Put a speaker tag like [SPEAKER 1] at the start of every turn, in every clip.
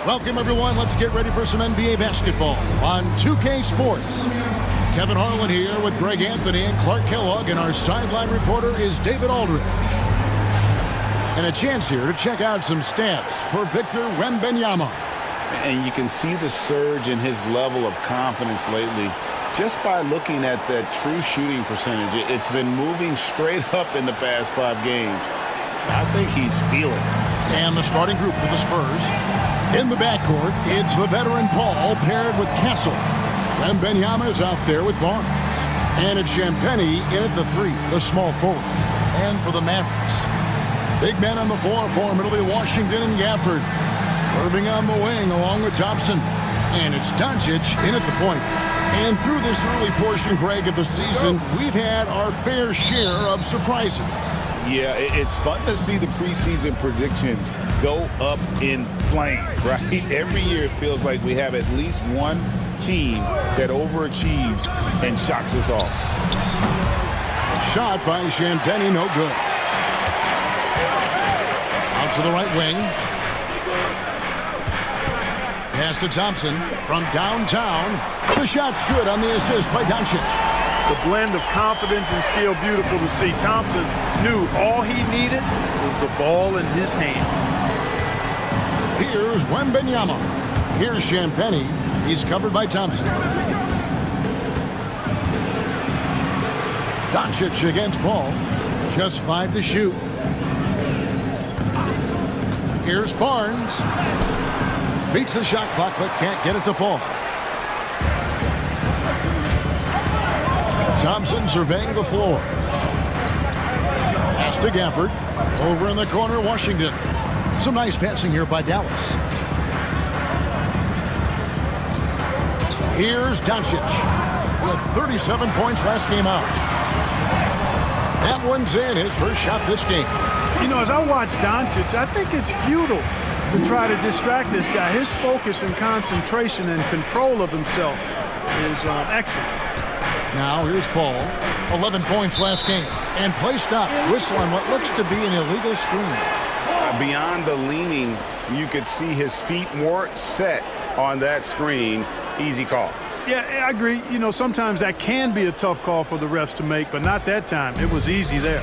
[SPEAKER 1] Welcome, everyone. Let's get ready for some NBA basketball on 2K Sports. Kevin Harlan here with Greg Anthony and Clark Kellogg, and our sideline reporter is David Aldridge. And a chance here to check out some stats for Victor Wembanyama.
[SPEAKER 2] And you can see the surge in his level of confidence lately just by looking at that true shooting percentage. It's been moving straight up in the past 5 games. I think he's feeling it.
[SPEAKER 1] And the starting group for the Spurs. In the backcourt, it's the veteran Paul paired with Castle. Wembanyama is out there with Barnes. And it's Champagnie in at the 3, the small forward. And for the Mavericks, big men on the floor for him, it'll be Washington and Gafford. Irving on the wing along with Thompson. And it's Doncic in at the point. And through this early portion, Greg, of the season, we've had our fair share of surprises.
[SPEAKER 2] Yeah, it's fun to see the preseason predictions go up in flames, right? Every year it feels like we have at least one team that overachieves and shocks us all.
[SPEAKER 1] Shot by Champagnie, no good. Out to the right wing. Pass to Thompson from downtown. The shot's good on the assist by Doncic.
[SPEAKER 3] The blend of confidence and skill, beautiful to see. Thompson knew all he needed was the ball in his hands.
[SPEAKER 1] Here's Wembanyama. Here's Champagnie. He's covered by Thompson. Doncic against Paul. Just 5 to shoot. Here's Barnes. Beats the shot clock but can't get it to fall. Thompson surveying the floor. Pass to Gafford. Over in the corner, Washington. Some nice passing here by Dallas. Here's Doncic with 37 points last game out. That one's in, his first shot this game.
[SPEAKER 3] You know, as I watch Doncic, I think it's futile to try to distract this guy. His focus and concentration and control of himself is excellent.
[SPEAKER 1] Now here's Paul. 11 points last game. And play stops. Whistle on what looks to be an illegal screen.
[SPEAKER 2] Beyond the leaning, you could see his feet more set on that screen. Easy call.
[SPEAKER 3] Yeah, I agree. You know, sometimes that can be a tough call for the refs to make, but not that time. It was easy there.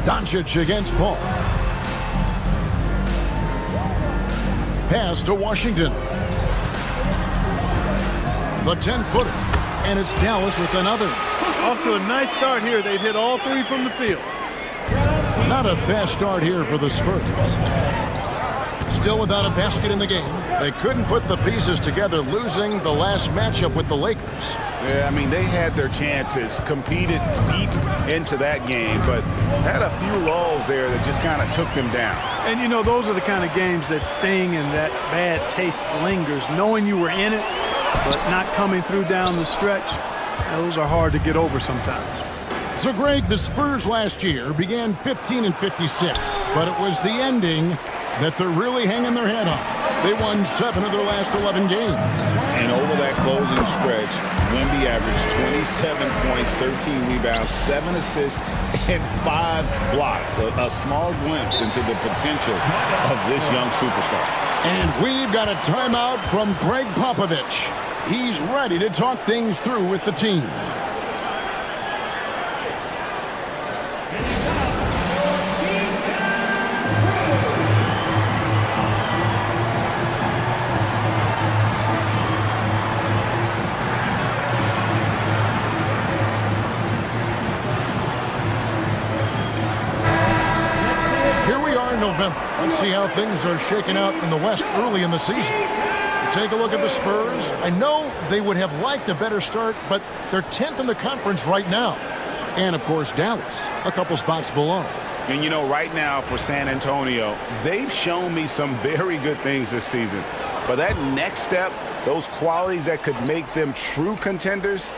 [SPEAKER 1] Doncic against Paul. Pass to Washington. The 10-footer. And it's Dallas with another.
[SPEAKER 3] Off to a nice start here. They've hit all 3 from the field.
[SPEAKER 1] Not a fast start here for the Spurs. Still without a basket in the game. They couldn't put the pieces together, losing the last matchup with the Lakers.
[SPEAKER 2] Yeah, I mean, they had their chances, competed deep into that game, but had a few lulls there that just kind of took them down.
[SPEAKER 3] And, you know, those are the kind of games that sting and that bad taste lingers. Knowing you were in it, but not coming through down the stretch, those are hard to get over sometimes.
[SPEAKER 1] So, Greg, the Spurs last year began 15-56, but it was the ending that they're really hanging their head on. They won 7 of their last 11 games.
[SPEAKER 2] And over that closing stretch, Wemby averaged 27 points, 13 rebounds, 7 assists, and 5 blocks. A small glimpse into the potential of this young superstar.
[SPEAKER 1] And we've got a timeout from Greg Popovich. He's ready to talk things through with the team. November. Let's see how things are shaking out in the West early in the season. Take a look at the Spurs. I know they would have liked a better start, but they're 10th in the conference right now. And, of course, Dallas, a couple spots below.
[SPEAKER 2] And, you know, right now for San Antonio, they've shown me some very good things this season. But that next step, those qualities that could make them true contenders,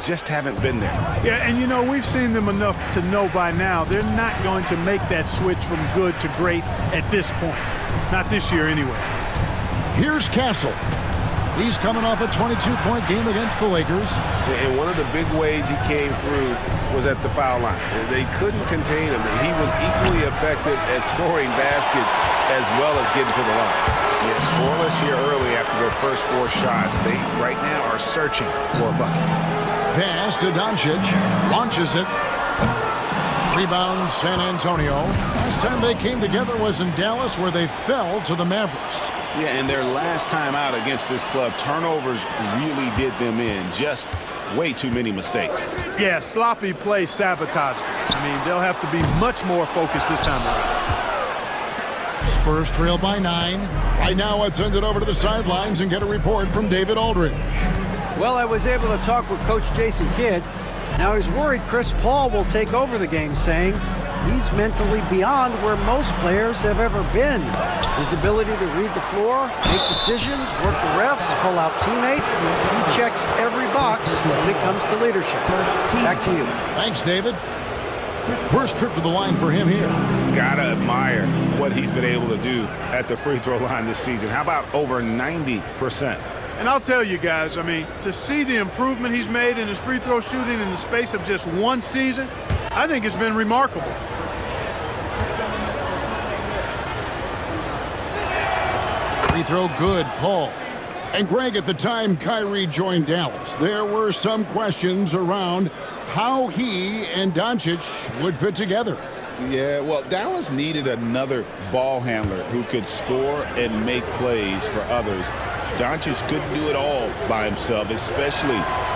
[SPEAKER 2] just haven't been there.
[SPEAKER 3] Yeah, and you know, we've seen them enough to know by now they're not going to make that switch from good to great at this point. Not this year anyway.
[SPEAKER 1] Here's Castle. He's coming off a 22-point game against the Lakers.
[SPEAKER 2] And one of the big ways he came through was at the foul line. They couldn't contain him, and he was equally effective at scoring baskets as well as getting to the line. Yeah, scoreless here early after their first 4 shots. They right now are searching for a bucket.
[SPEAKER 1] Pass to Doncic. Launches it. Rebound San Antonio. Last time they came together was in Dallas, where they fell to the Mavericks.
[SPEAKER 2] Yeah, and their last time out against this club, turnovers really did them in. Just way too many mistakes.
[SPEAKER 3] Yeah, sloppy play sabotage. I mean, they'll have to be much more focused this time around.
[SPEAKER 1] Spurs trail by 9. Right now, let's send it over to the sidelines and get a report from David Aldridge.
[SPEAKER 4] Well, I was able to talk with Coach Jason Kidd. Now he's worried Chris Paul will take over the game, saying he's mentally beyond where most players have ever been. His ability to read the floor, make decisions, work the refs, call out teammates, he checks every box when it comes to leadership. Back to you.
[SPEAKER 1] Thanks, David. First trip to the line for him here.
[SPEAKER 2] Gotta admire what he's been able to do at the free throw line this season. How about over 90%?
[SPEAKER 3] And I'll tell you guys, I mean, to see the improvement he's made in his free throw shooting in the space of just 1 season, I think it's been remarkable.
[SPEAKER 1] Free throw good, Paul. And Greg, at the time Kyrie joined Dallas, there were some questions around how he and Doncic would fit together.
[SPEAKER 2] Yeah, well, Dallas needed another ball handler who could score and make plays for others. Doncic couldn't do it all by himself, especially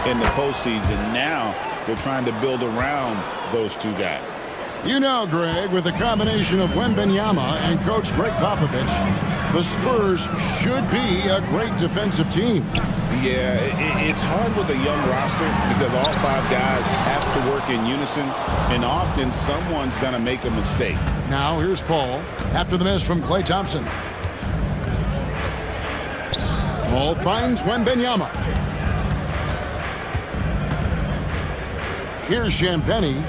[SPEAKER 2] in the postseason. Now they're trying to build around those 2 guys.
[SPEAKER 1] You know, Greg, with a combination of Wembanyama and Coach Greg Popovich, the Spurs should be a great defensive team.
[SPEAKER 2] Yeah, it's hard with a young roster because all 5 guys have to work in unison, and often someone's going to make a mistake.
[SPEAKER 1] Now here's Paul after the miss from Klay Thompson. Paul finds Wembanyama. Here's Champagnie.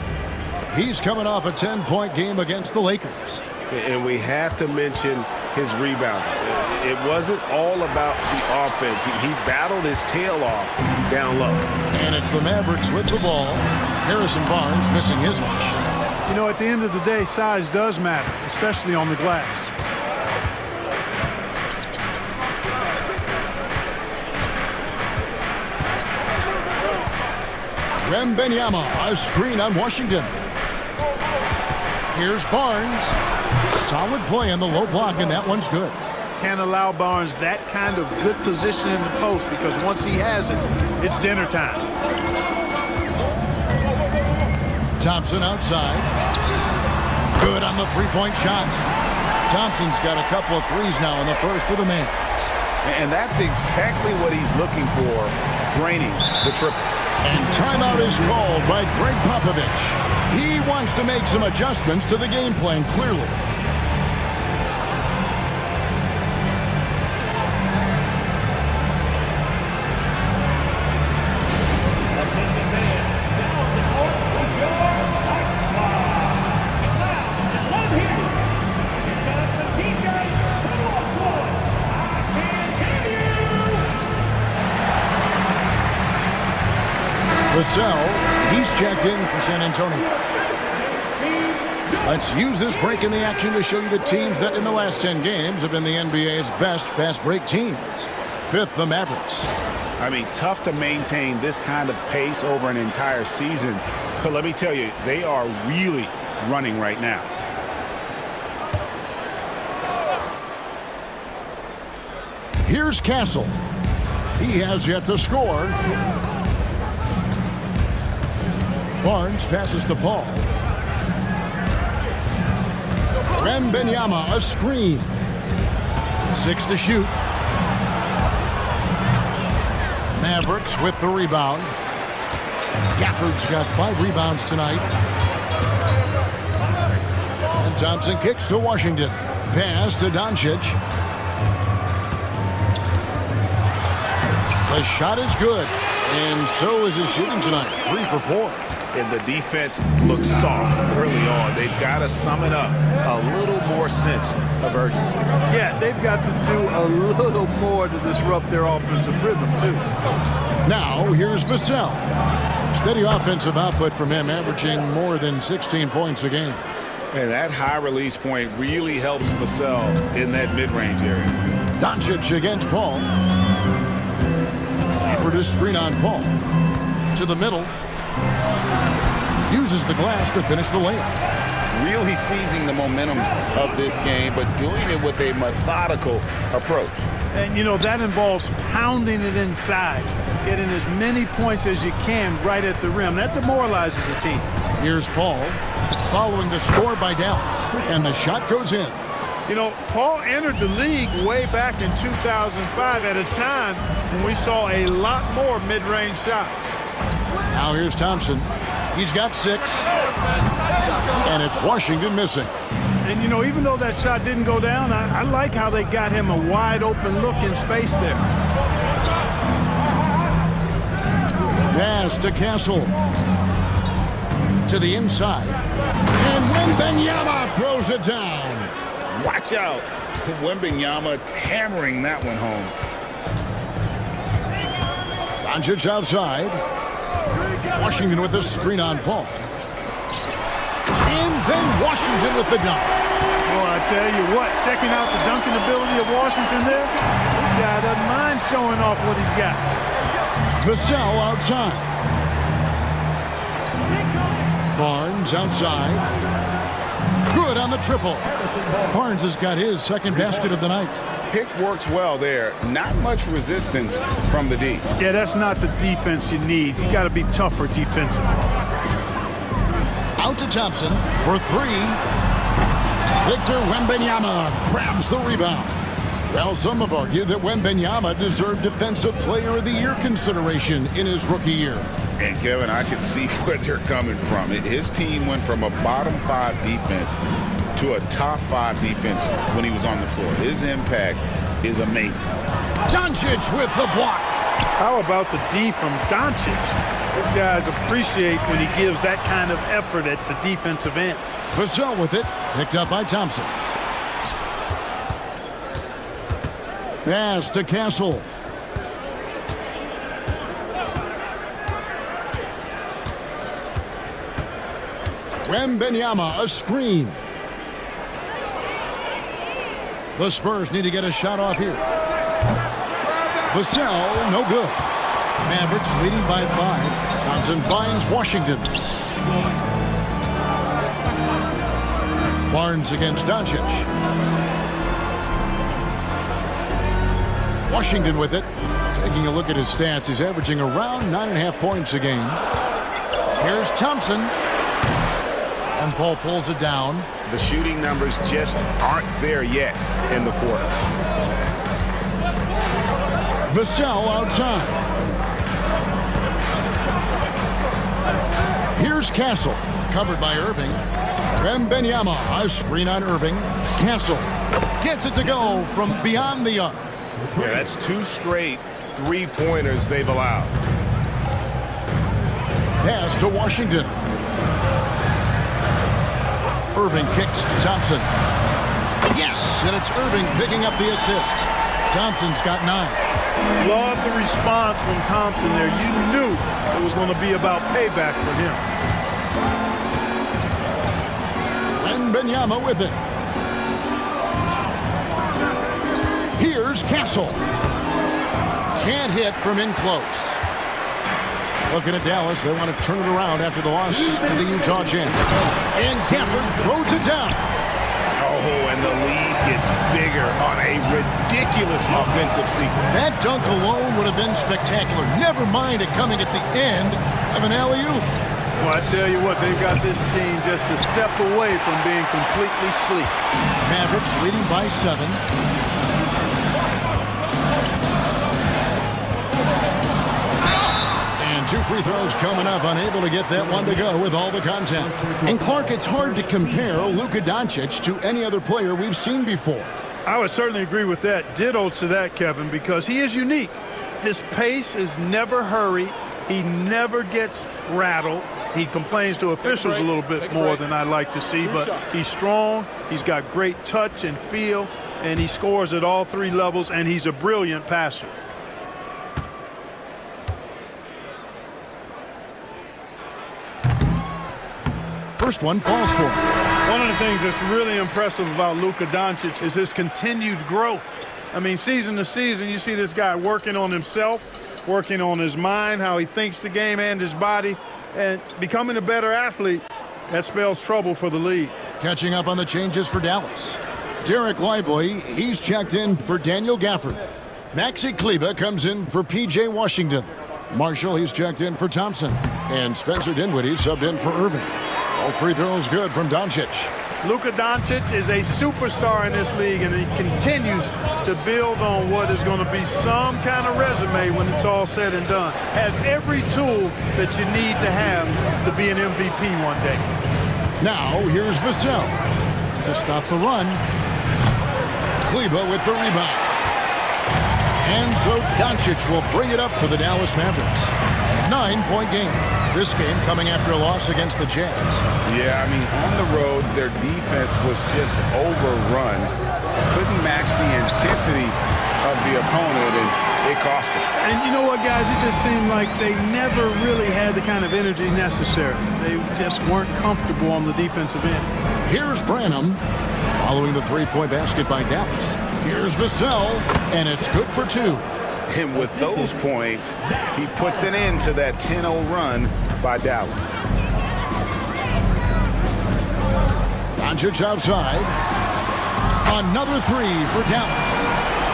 [SPEAKER 1] He's coming off a 10-point game against the Lakers.
[SPEAKER 2] And we have to mention his rebound. It wasn't all about the offense. He battled his tail off down low.
[SPEAKER 1] And it's the Mavericks with the ball. Harrison Barnes missing his last shot.
[SPEAKER 3] You know, at the end of the day, size does matter, especially on the glass.
[SPEAKER 1] Wembanyama, a screen on Washington. Here's Barnes. Solid play in the low block, and that one's good.
[SPEAKER 3] Can't allow Barnes that kind of good position in the post, because once he has it, it's dinner time.
[SPEAKER 1] Thompson outside. Good on the three-point shot. Thompson's got a couple of threes now in the first for the Mavs.
[SPEAKER 2] And that's exactly what he's looking for, draining the triple.
[SPEAKER 1] And timeout is called by Greg Popovich. He wants to make some adjustments to the game plan, clearly. Vassell, he's checked in for San Antonio. Let's use this break in the action to show you the teams that in the last 10 games have been the NBA's best fast break teams. Fifth, the Mavericks.
[SPEAKER 2] I mean, tough to maintain this kind of pace over an entire season. But let me tell you, they are really running right now.
[SPEAKER 1] Here's Castle. He has yet to score. Barnes passes to Paul. Wembanyama, a screen. 6 to shoot. Mavericks with the rebound. Gafford's got 5 rebounds tonight. And Thompson kicks to Washington. Pass to Doncic. The shot is good. And so is his shooting tonight. 3 for 4.
[SPEAKER 2] and the defense looks soft early on. They've got to sum it up a little more sense of urgency.
[SPEAKER 3] Yeah, they've got to do a little more to disrupt their offensive rhythm, too.
[SPEAKER 1] Now, here's Vassell. Steady offensive output from him, averaging more than 16 points a game.
[SPEAKER 2] And that high release point really helps Vassell in that mid-range area.
[SPEAKER 1] Doncic against Paul. For this screen on Paul. To the middle. Uses the glass to finish the layup.
[SPEAKER 2] Really seizing the momentum of this game, but doing it with a methodical approach.
[SPEAKER 3] And, you know, that involves pounding it inside, getting as many points as you can right at the rim. That demoralizes the team.
[SPEAKER 1] Here's Paul, following the score by Dallas, and the shot goes in.
[SPEAKER 3] You know, Paul entered the league way back in 2005 at a time when we saw a lot more mid-range shots.
[SPEAKER 1] Now here's Thompson. He's got 6, and it's Washington missing.
[SPEAKER 3] And, you know, even though that shot didn't go down, I like how they got him a wide-open look in space there.
[SPEAKER 1] Pass to Castle. To the inside. And Wembanyama throws it down.
[SPEAKER 2] Watch out. Wembanyama hammering that one home.
[SPEAKER 1] Doncic outside. Washington with the screen on Paul. And then Washington with the dunk.
[SPEAKER 3] Oh, I tell you what, checking out the dunking ability of Washington there, this guy doesn't mind showing off what he's got.
[SPEAKER 1] Vassell outside. Barnes outside. Good on the triple. Barnes has got his second basket of the night.
[SPEAKER 2] Pick works well there. Not much resistance from the D.
[SPEAKER 3] Yeah, that's not the defense you need. You got to be tougher defensively.
[SPEAKER 1] Out to Thompson for 3. Victor Wembanyama grabs the rebound. Well, some have argued that Wembanyama deserved Defensive Player of the Year consideration in his rookie year.
[SPEAKER 2] And, Kevin, I can see where they're coming from. His team went from a bottom 5 defense to a top 5 defense when he was on the floor. His impact is amazing.
[SPEAKER 1] Doncic with the block.
[SPEAKER 3] How about the D from Doncic? These guys appreciate when he gives that kind of effort at the defensive end.
[SPEAKER 1] Vassell with it, picked up by Thompson. Pass to Castle. Wembanyama, a screen. The Spurs need to get a shot off here. Vassell, no good. Mavericks leading by 5. Thompson finds Washington. Barnes against Doncic. Washington with it. Taking a look at his stats, he's averaging around 9.5 points a game. Here's Thompson. And Paul pulls it down.
[SPEAKER 2] The shooting numbers just aren't there yet in the quarter.
[SPEAKER 1] Vassell outside. Here's Castle, covered by Irving. Wembanyama, a screen on Irving. Castle gets it to go from beyond the arc.
[SPEAKER 2] Yeah, that's 2 straight 3-pointers they've allowed.
[SPEAKER 1] Pass to Washington. Irving kicks to Thompson. Yes, and it's Irving picking up the assist. Thompson's got 9.
[SPEAKER 3] Love the response from Thompson there. You knew it was going to be about payback for him.
[SPEAKER 1] Wembanyama with it. Here's Castle. Can't hit from in close. Looking at Dallas, they want to turn it around after the loss to the Utah Jazz. And Gafford throws it down.
[SPEAKER 2] Oh, and the lead gets bigger on a ridiculous offensive sequence.
[SPEAKER 1] That dunk alone would have been spectacular. Never mind it coming at the end of an alley-oop.
[SPEAKER 3] Well, I tell you what, they've got this team just a step away from being completely sleep.
[SPEAKER 1] Mavericks leading by 7. And 2 free throws coming up, unable to get that one to go with all the content. And Clark, it's hard to compare Luka Doncic to any other player we've seen before.
[SPEAKER 3] I would certainly agree with that. Ditto to that, Kevin, because he is unique. His pace is never hurried. He never gets rattled. He complains to officials a little bit more than I'd like to see, but he's strong, he's got great touch and feel, and he scores at all three levels, and he's a brilliant passer.
[SPEAKER 1] First one falls for him.
[SPEAKER 3] One of the things that's really impressive about Luka Doncic is his continued growth. I mean, season to season, you see this guy working on himself, working on his mind, how he thinks the game and his body, and becoming a better athlete. That spells trouble for the league.
[SPEAKER 1] Catching up on the changes for Dallas. Derek Lively, he's checked in for Daniel Gafford. Maxi Kleber comes in for P.J. Washington. Marshall, he's checked in for Thompson. And Spencer Dinwiddie subbed in for Irving. All free throws good from Doncic.
[SPEAKER 3] Luka Doncic is a superstar in this league, and he continues to build on what is going to be some kind of resume when it's all said and done. Has every tool that you need to have to be an MVP one day.
[SPEAKER 1] Now, here's Vassell to stop the run. Kleber with the rebound. And so Doncic will bring it up for the Dallas Mavericks. 9-point game. This game coming after a loss against the Jazz.
[SPEAKER 2] Yeah, I mean, on the road, their defense was just overrun. Couldn't match the intensity of the opponent, and it cost them.
[SPEAKER 3] And you know what, guys? It just seemed like they never really had the kind of energy necessary. They just weren't comfortable on the defensive end.
[SPEAKER 1] Here's Branham following the three-point basket by Dallas. Here's Vassell, and it's good for two.
[SPEAKER 2] And with those points, he puts an end to that 10-0 run by Dallas.
[SPEAKER 1] Doncic outside. Another three for Dallas.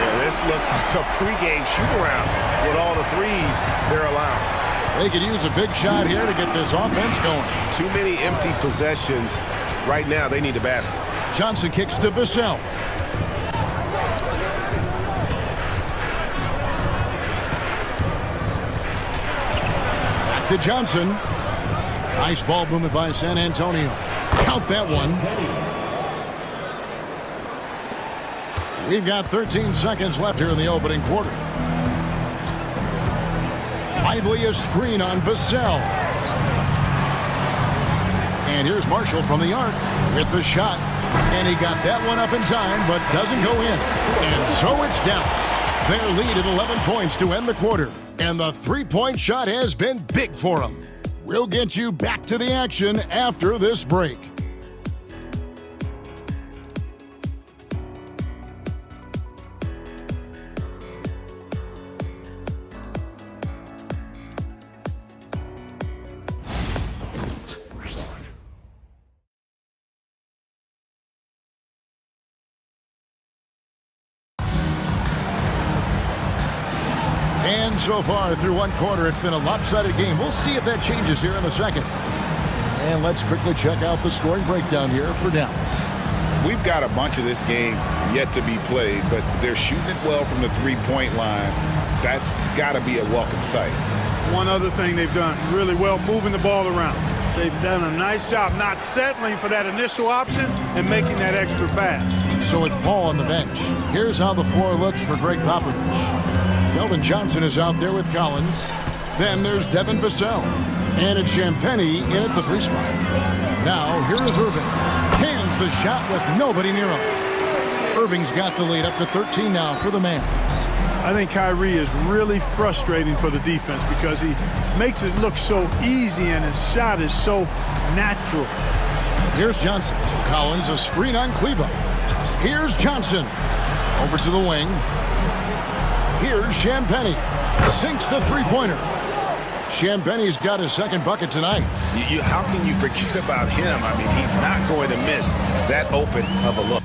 [SPEAKER 2] Yeah, this looks like a pregame shoot-around with all the threes they're allowing.
[SPEAKER 1] They could use a big shot here to get this offense going.
[SPEAKER 2] Too many empty possessions. Right now, they need a basket.
[SPEAKER 1] Johnson kicks to Vassell. To Johnson. Nice ball movement by San Antonio. Count that one. We've got 13 seconds left here in the opening quarter. Lively a screen on Vassell. And here's Marshall from the arc with the shot. And he got that one up in time, but doesn't go in. And so it's Dallas. Their lead at 11 points to end the quarter. And the three-point shot has been big for them. We'll get you back to the action after this break. And so far through one quarter, it's been a lopsided game. We'll see if that changes here in the second. And let's quickly check out the scoring breakdown here for Dallas.
[SPEAKER 2] We've got a bunch of this game yet to be played, but they're shooting it well from the three-point line. That's got to be a welcome sight.
[SPEAKER 3] One other thing they've done really well, moving the ball around. They've done a nice job not settling for that initial option and making that extra pass.
[SPEAKER 1] So with Paul on the bench, here's how the floor looks for Greg Popovich. Keldon Johnson is out there with Collins. Then there's Devin Vassell. And it's Champagnie in at the three spot. Now, here is Irving. Hands the shot with nobody near him. Irving's got the lead up to 13 now for the Mavs.
[SPEAKER 3] I think Kyrie is really frustrating for the defense because he makes it look so easy and his shot is so natural.
[SPEAKER 1] Here's Johnson. Collins a screen on Kleber. Here's Johnson. Over to the wing. Here's Champagnie. Sinks the three-pointer. Champagnie's got his second bucket tonight.
[SPEAKER 2] How can you forget about him? I mean, he's not going to miss that open of a look.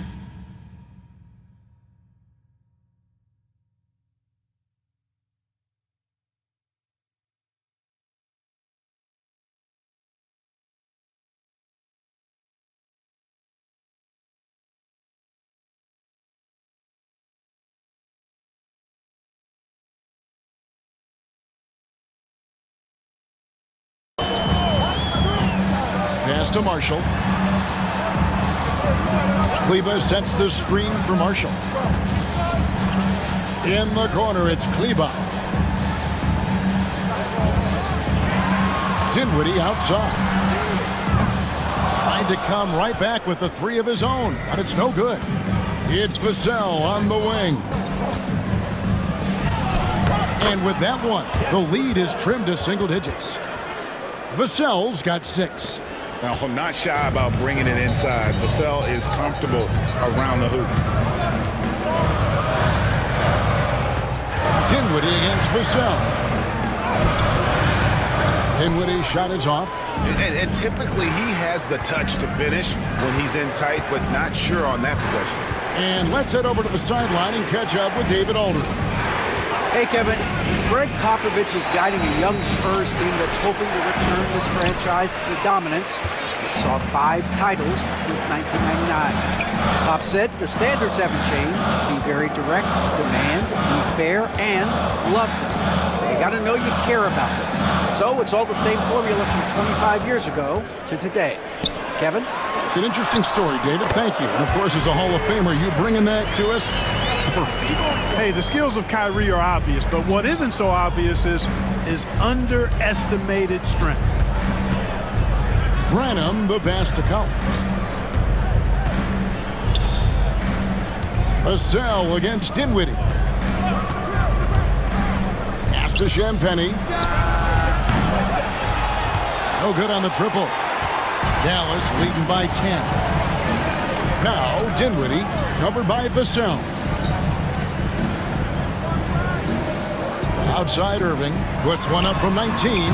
[SPEAKER 1] Pass to Marshall. Kleber sets the screen for Marshall. In the corner, it's Kleber. Dinwiddie outside. Trying to come right back with the three of his own, but it's no good. It's Vassell on the wing. And with that one, the lead is trimmed to single digits. Vassell's got 6.
[SPEAKER 2] Now, I'm not shy about bringing it inside. Vassell is comfortable around the hoop.
[SPEAKER 1] Dinwiddie against Vassell. Dinwiddie's shot is off.
[SPEAKER 2] And typically he has the touch to finish when he's in tight, but not sure on that possession.
[SPEAKER 1] And let's head over to the sideline and catch up with David Aldridge.
[SPEAKER 4] Hey, Kevin. Greg Popovich is guiding a young Spurs team that's hoping to return this franchise to the dominance that saw 5 titles since 1999. Pop said the standards haven't changed. Be very direct, demand, be fair, and love them. You got to know you care about them. So it's all the same formula from 25 years ago to today. Kevin?
[SPEAKER 1] It's an interesting story, David. Thank you. And, of course, as a Hall of Famer, you bringing that to us? Perfect.
[SPEAKER 3] Hey, the skills of Kyrie are obvious, but what isn't so obvious is his underestimated strength.
[SPEAKER 1] Branham, the pass to Collins. Vassell against Dinwiddie. Pass to Champagnie. No good on the triple. Dallas leading by 10. Now Dinwiddie covered by Vassell. Outside Irving puts one up from 19.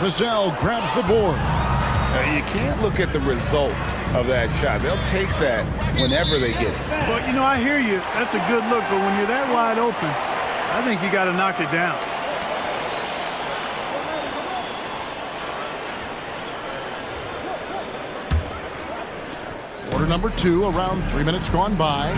[SPEAKER 1] Vassell grabs the board.
[SPEAKER 2] Now, you can't look at the result of that shot. They'll take that whenever they get it.
[SPEAKER 3] Well, you know, I hear you. That's a good look, but when you're that wide open, I think you got to knock it down.
[SPEAKER 1] Quarter number 2, around 3 minutes gone by.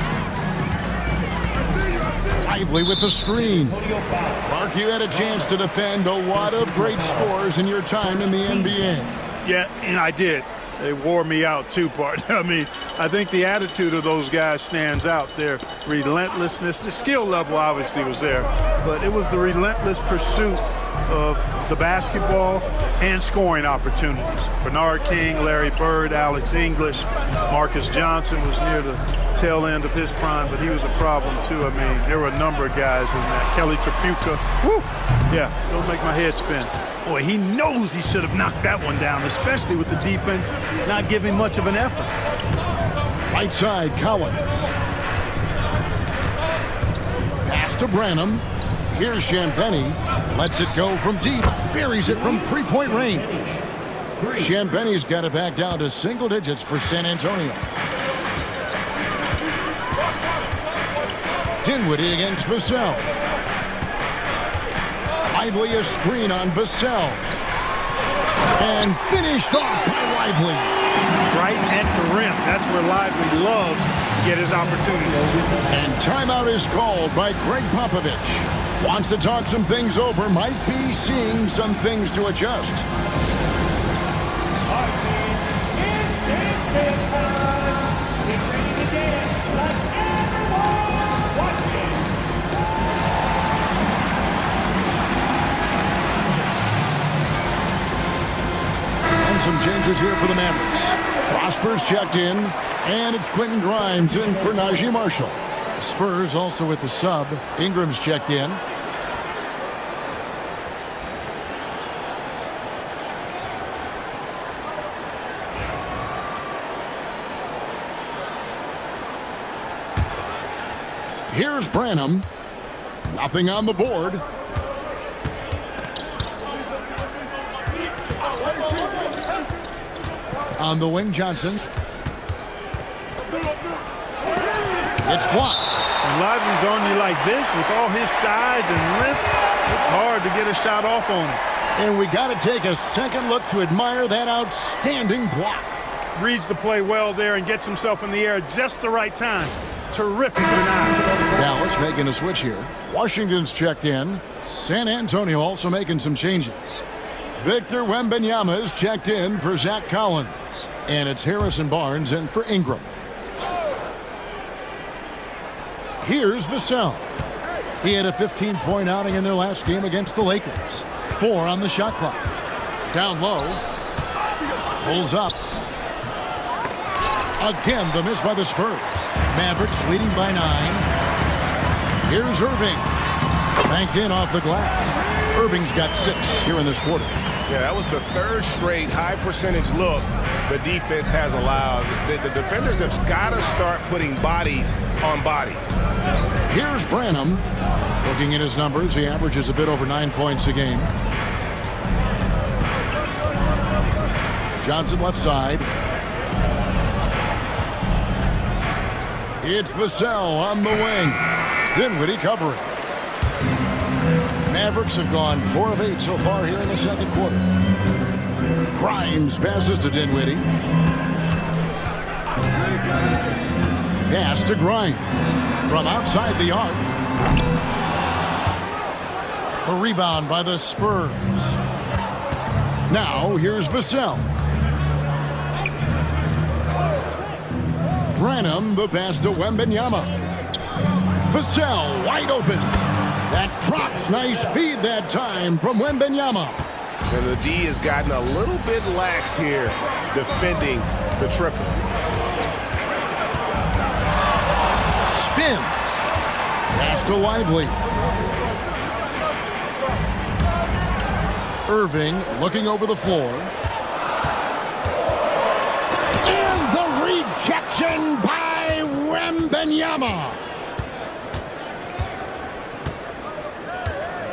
[SPEAKER 1] Lively with the screen. Mark, you had a chance to defend a lot of great scores in your time in the NBA.
[SPEAKER 3] Yeah, and I did. They wore me out too, partner. I mean, I think the attitude of those guys stands out. Their relentlessness, the skill level obviously was there, but it was the relentless pursuit of the basketball and scoring opportunities. Bernard King, Larry Bird, Alex English, Marcus Johnson was near the tail end of his prime, but he was a problem too. I mean, there were a number of guys in that. Kelly Tripucka, whoo, yeah, don't make my head spin. Boy, he knows he should have knocked that one down, especially with the defense not giving much of an effort.
[SPEAKER 1] Right side, Collins. Pass to Branham. Here's Champagnie. Lets it go from deep. Buries it from three-point range. Champagnie's got it back down to single digits for San Antonio. Dinwiddie against Vassell. Lively a screen on Vassell. And finished off by Lively.
[SPEAKER 3] Right at the rim. That's where Lively loves to get his opportunity.
[SPEAKER 1] And timeout is called by Greg Popovich. Wants to talk some things over. Might be seeing some things to adjust. Some changes here for the Mavericks. Prosper's checked in, and it's Quentin Grimes in for Najee Marshall. The Spurs also with the sub. Ingram's checked in. Here's Branham. Nothing on the board. On the wing, Johnson. It's blocked.
[SPEAKER 3] When Lively's on you like this, with all his size and length, it's hard to get a shot off on him.
[SPEAKER 1] And we got to take a second look to admire that outstanding block.
[SPEAKER 3] Reads the play well there and gets himself in the air at just the right time. Terrific denial.
[SPEAKER 1] Dallas making a switch here. Washington's checked in. San Antonio also making some changes. Victor Wembanyama is checked in for Zach Collins. And it's Harrison Barnes in for Ingram. Here's Vassell. He had a 15-point outing in their last game against the Lakers. 4 on the shot clock. down low. Pulls up. Again, the miss by the Spurs. Mavericks leading by 9. Here's Irving. Banked in off the glass. Irving's got 6 here in this quarter.
[SPEAKER 2] Yeah, that was the third straight high percentage look the defense has allowed. The defenders have got to start putting bodies on bodies.
[SPEAKER 1] Here's Branham. Looking at his numbers, he averages a bit over 9 points a game. Johnson left side. It's Vassell on the wing. Dinwiddie covering. Mavericks have gone 4 of 8 so far here in the second quarter. Grimes passes to Dinwiddie. Pass to Grimes from outside the arc. A rebound by the Spurs. Now here's Vassell. Branham, the pass to Wembanyama. Vassell wide open. That drops. Nice feed that time from Wembanyama.
[SPEAKER 2] And the D has gotten a little bit laxed here defending the triple.
[SPEAKER 1] Spins. Pass to Lively. Irving looking over the floor. And the rejection by Wembanyama.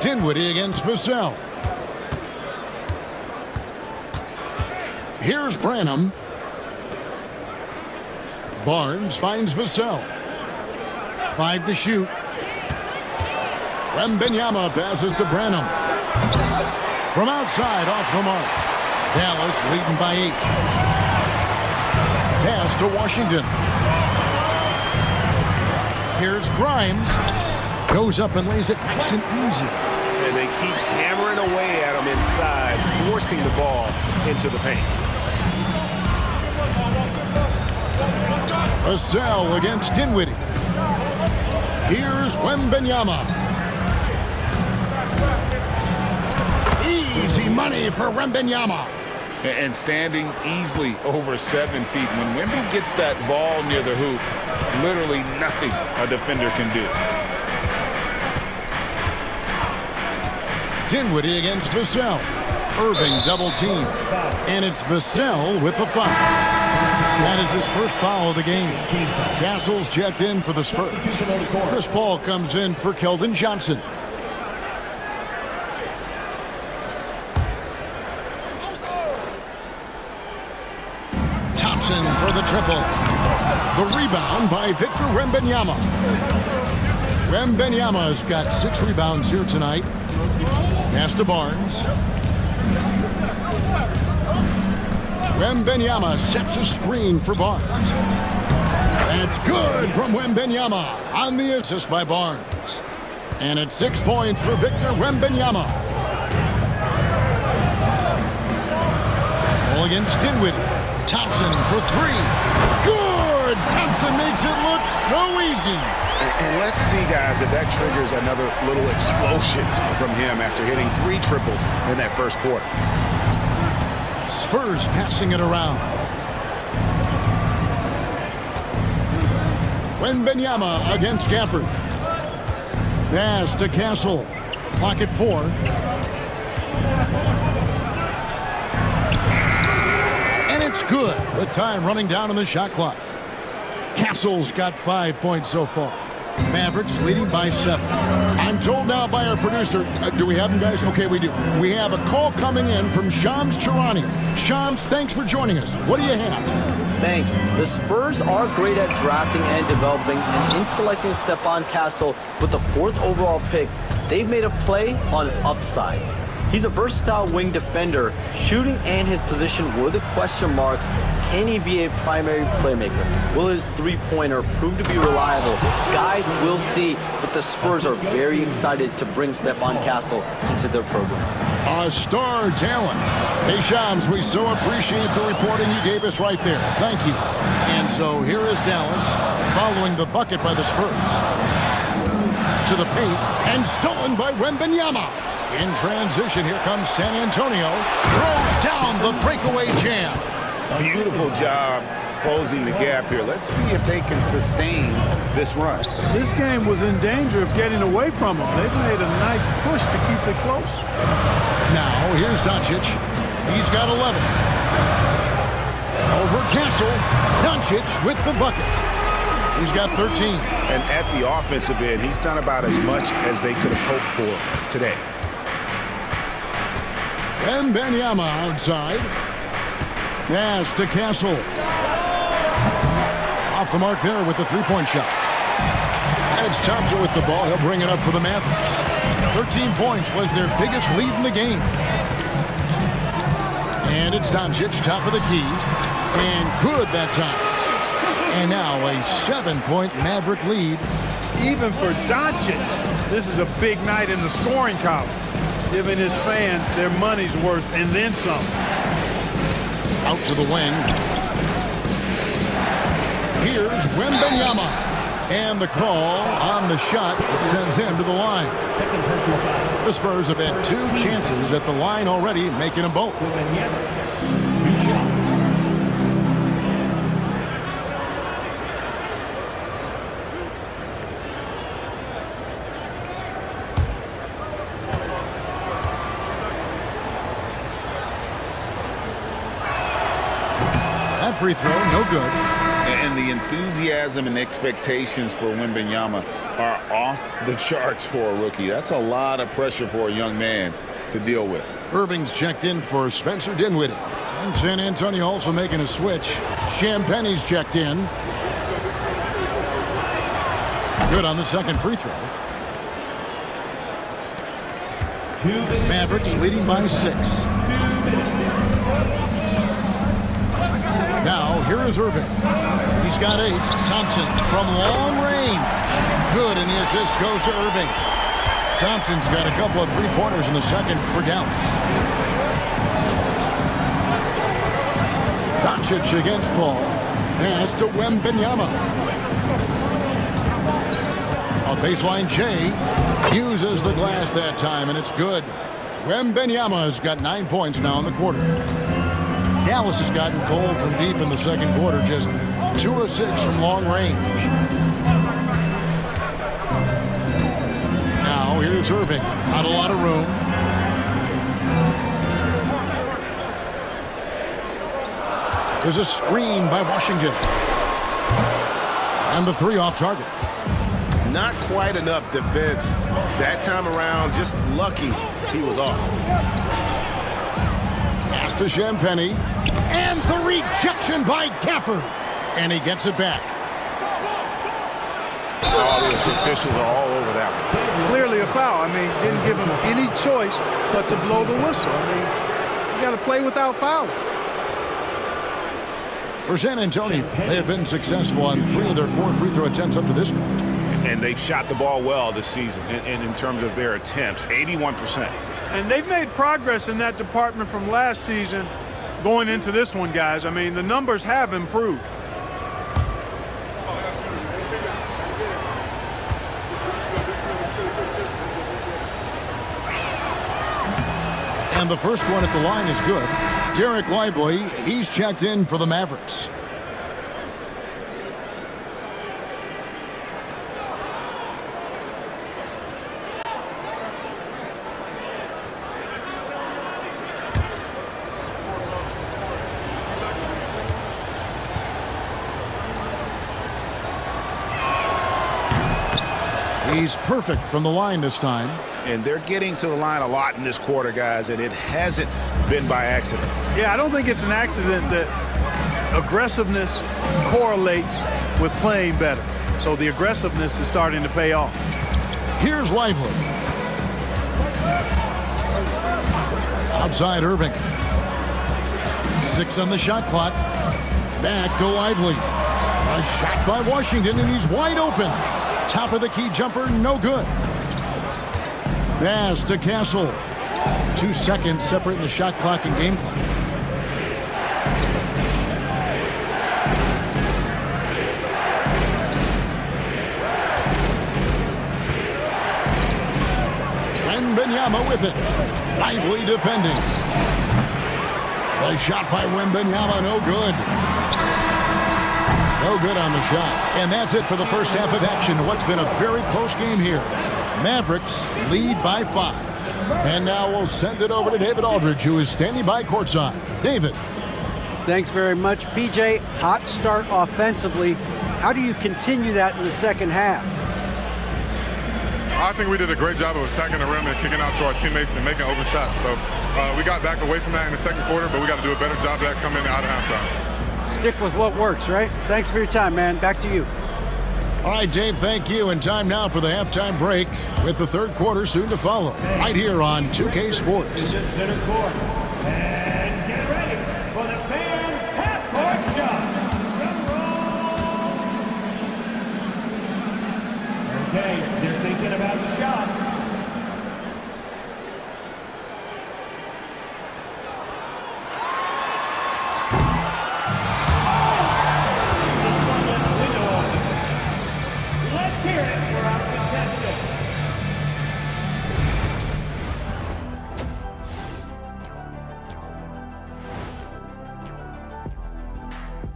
[SPEAKER 1] Dinwiddie against Vassell. Here's Branham. Barnes finds Vassell. 5 to shoot. Wembanyama passes to Branham. From outside, off the mark. Dallas leading by 8. Pass to Washington. Here's Grimes. Goes up and lays it nice and easy.
[SPEAKER 2] And they keep hammering away at him inside, forcing the ball into the paint.
[SPEAKER 1] Vassell against Dinwiddie. Here's Wembanyama. Easy money for Wembanyama.
[SPEAKER 5] And standing easily over 7 feet. When Wemby gets that ball near the hoop, literally nothing a defender can do.
[SPEAKER 1] Dinwiddie against Vassell. Irving double team. And it's Vassell with the foul. That is his first foul of the game. Castle's checked in for the Spurs. Chris Paul comes in for Keldon Johnson. Thompson for the triple. The rebound by Victor Wembanyama. Wembanyama's got 6 rebounds here tonight. Pass to Barnes. Wembanyama sets a screen for Barnes. That's good from Wembanyama on the assist by Barnes. And it's 6 points for Victor Wembanyama. Ball against Dinwiddie. Thompson for 3. Good! Thompson makes it look so easy.
[SPEAKER 2] And let's see, guys, if that triggers another little explosion from him after hitting 3 triples in that first quarter.
[SPEAKER 1] Spurs passing it around. Wembanyama against Gafford. Pass to Castle. Clock at 4. And it's good with time running down on the shot clock. Castle's got 5 points so far. Mavericks leading by 7. I'm told now by our producer, do we have him, guys? Okay, we do. We have a call coming in from Shams Charania. Shams, thanks for joining us. What do you have?
[SPEAKER 6] Thanks. The Spurs are great at drafting and developing, and in selecting Stephon Castle with the 4th overall pick, they've made a play on upside. He's a versatile wing defender. Shooting and his position were the question marks. Can he be a primary playmaker? Will his three-pointer prove to be reliable? Guys, we'll see, but the Spurs are very excited to bring Stephon Castle into their program.
[SPEAKER 1] A star talent. Hey, Shams, we so appreciate the reporting you gave us right there. Thank you. And so here is Dallas following the bucket by the Spurs. To the paint and stolen by Wembanyama. In transition, here comes San Antonio. Throws down the breakaway jam.
[SPEAKER 2] Beautiful job closing the gap here. Let's see if they can sustain this run.
[SPEAKER 3] This game was in danger of getting away from them. They've made a nice push to keep it close.
[SPEAKER 1] Now, here's Doncic. He's got 11. Over Castle. Doncic with the bucket. He's got 13.
[SPEAKER 2] And at the offensive end, he's done about as much as they could have hoped for today.
[SPEAKER 1] Wembanyama outside. Pass to Castle. Off the mark there with the three-point shot. And it's Thompson with the ball. He'll bring it up for the Mavericks. 13 points was their biggest lead in the game. And it's Doncic, top of the key. And good that time. And now a 7-point Maverick lead.
[SPEAKER 3] Even for Doncic, this is a big night in the scoring column, giving his fans their money's worth and then some.
[SPEAKER 1] Out to the wing. Here's Wembanyama. And the call on the shot that sends him to the line. The Spurs have had 2 chances at the line already, making them both. That free throw, no good.
[SPEAKER 2] And the enthusiasm and expectations for Wembanyama are off the charts for a rookie. That's a lot of pressure for a young man to deal with.
[SPEAKER 1] Irving's checked in for Spencer Dinwiddie. And San Antonio also making a switch. Champagnie's checked in. Good on the second free throw. Mavericks leading by 6. Now, here is Irving. He's got 8. Thompson from long range. Good, and the assist goes to Irving. Thompson's got a couple of three-pointers in the second for Dallas. Doncic against Paul. Pass to Wembanyama. A baseline J. Uses the glass that time, and it's good. Wembanyama has got 9 points now in the quarter. Dallas has gotten cold from deep in the second quarter, just 2 of 6 from long range. Now here's Irving. Not a lot of room. There's a screen by Washington. And the 3 off target.
[SPEAKER 2] Not quite enough defense that time around. Just lucky he was off.
[SPEAKER 1] Pass to Champagnie. And the rejection by Gafford. And he gets it back.
[SPEAKER 2] Oh, the officials are all over that one.
[SPEAKER 3] Clearly a foul. I mean, didn't give him any choice but to blow the whistle. I mean, you got to play without fouling.
[SPEAKER 1] For San Antonio, they have been successful on 3 of their 4 free throw attempts up to this point.
[SPEAKER 2] And they've shot the ball well this season in terms of their attempts, 81%.
[SPEAKER 3] And they've made progress in that department from last season going into this one, guys. I mean, the numbers have improved.
[SPEAKER 1] And the first one at the line is good. Derek Lively, he's checked in for the Mavericks. He's perfect from the line this time.
[SPEAKER 2] And they're getting to the line a lot in this quarter, guys, and it hasn't been by accident.
[SPEAKER 3] Yeah, I don't think it's an accident that aggressiveness correlates with playing better. So the aggressiveness is starting to pay off.
[SPEAKER 1] Here's Lively. Outside Irving. 6 on the shot clock. Back to Lively. A shot by Washington, and he's wide open. Top of the key jumper, no good. Pass to Castle. 2 seconds separating the shot clock and game clock. Wembanyama with it. Lively defending. The shot by Wembanyama, no good. No good on the shot. And that's it for the first half of action. What's been a very close game here. Mavericks lead by 5. And now we'll send it over to David Aldridge, who is standing by courtside. David.
[SPEAKER 4] Thanks very much, PJ. Hot start offensively. How do you continue that in the second half?
[SPEAKER 7] I think we did a great job of attacking the rim and kicking out to our teammates and making open shots. So we got back away from that in the second quarter, but we got to do a better job of that coming out of halftime.
[SPEAKER 4] Stick with what works, right? Thanks for your time, man. Back to you.
[SPEAKER 1] All right, Dave, thank you. And time now for the halftime break with the third quarter soon to follow. Right here on 2K Sports.
[SPEAKER 8] Center court. And get ready for the fan half-court shot. Drum roll. Okay, they're thinking about the shot. Let's hear it for our contestant.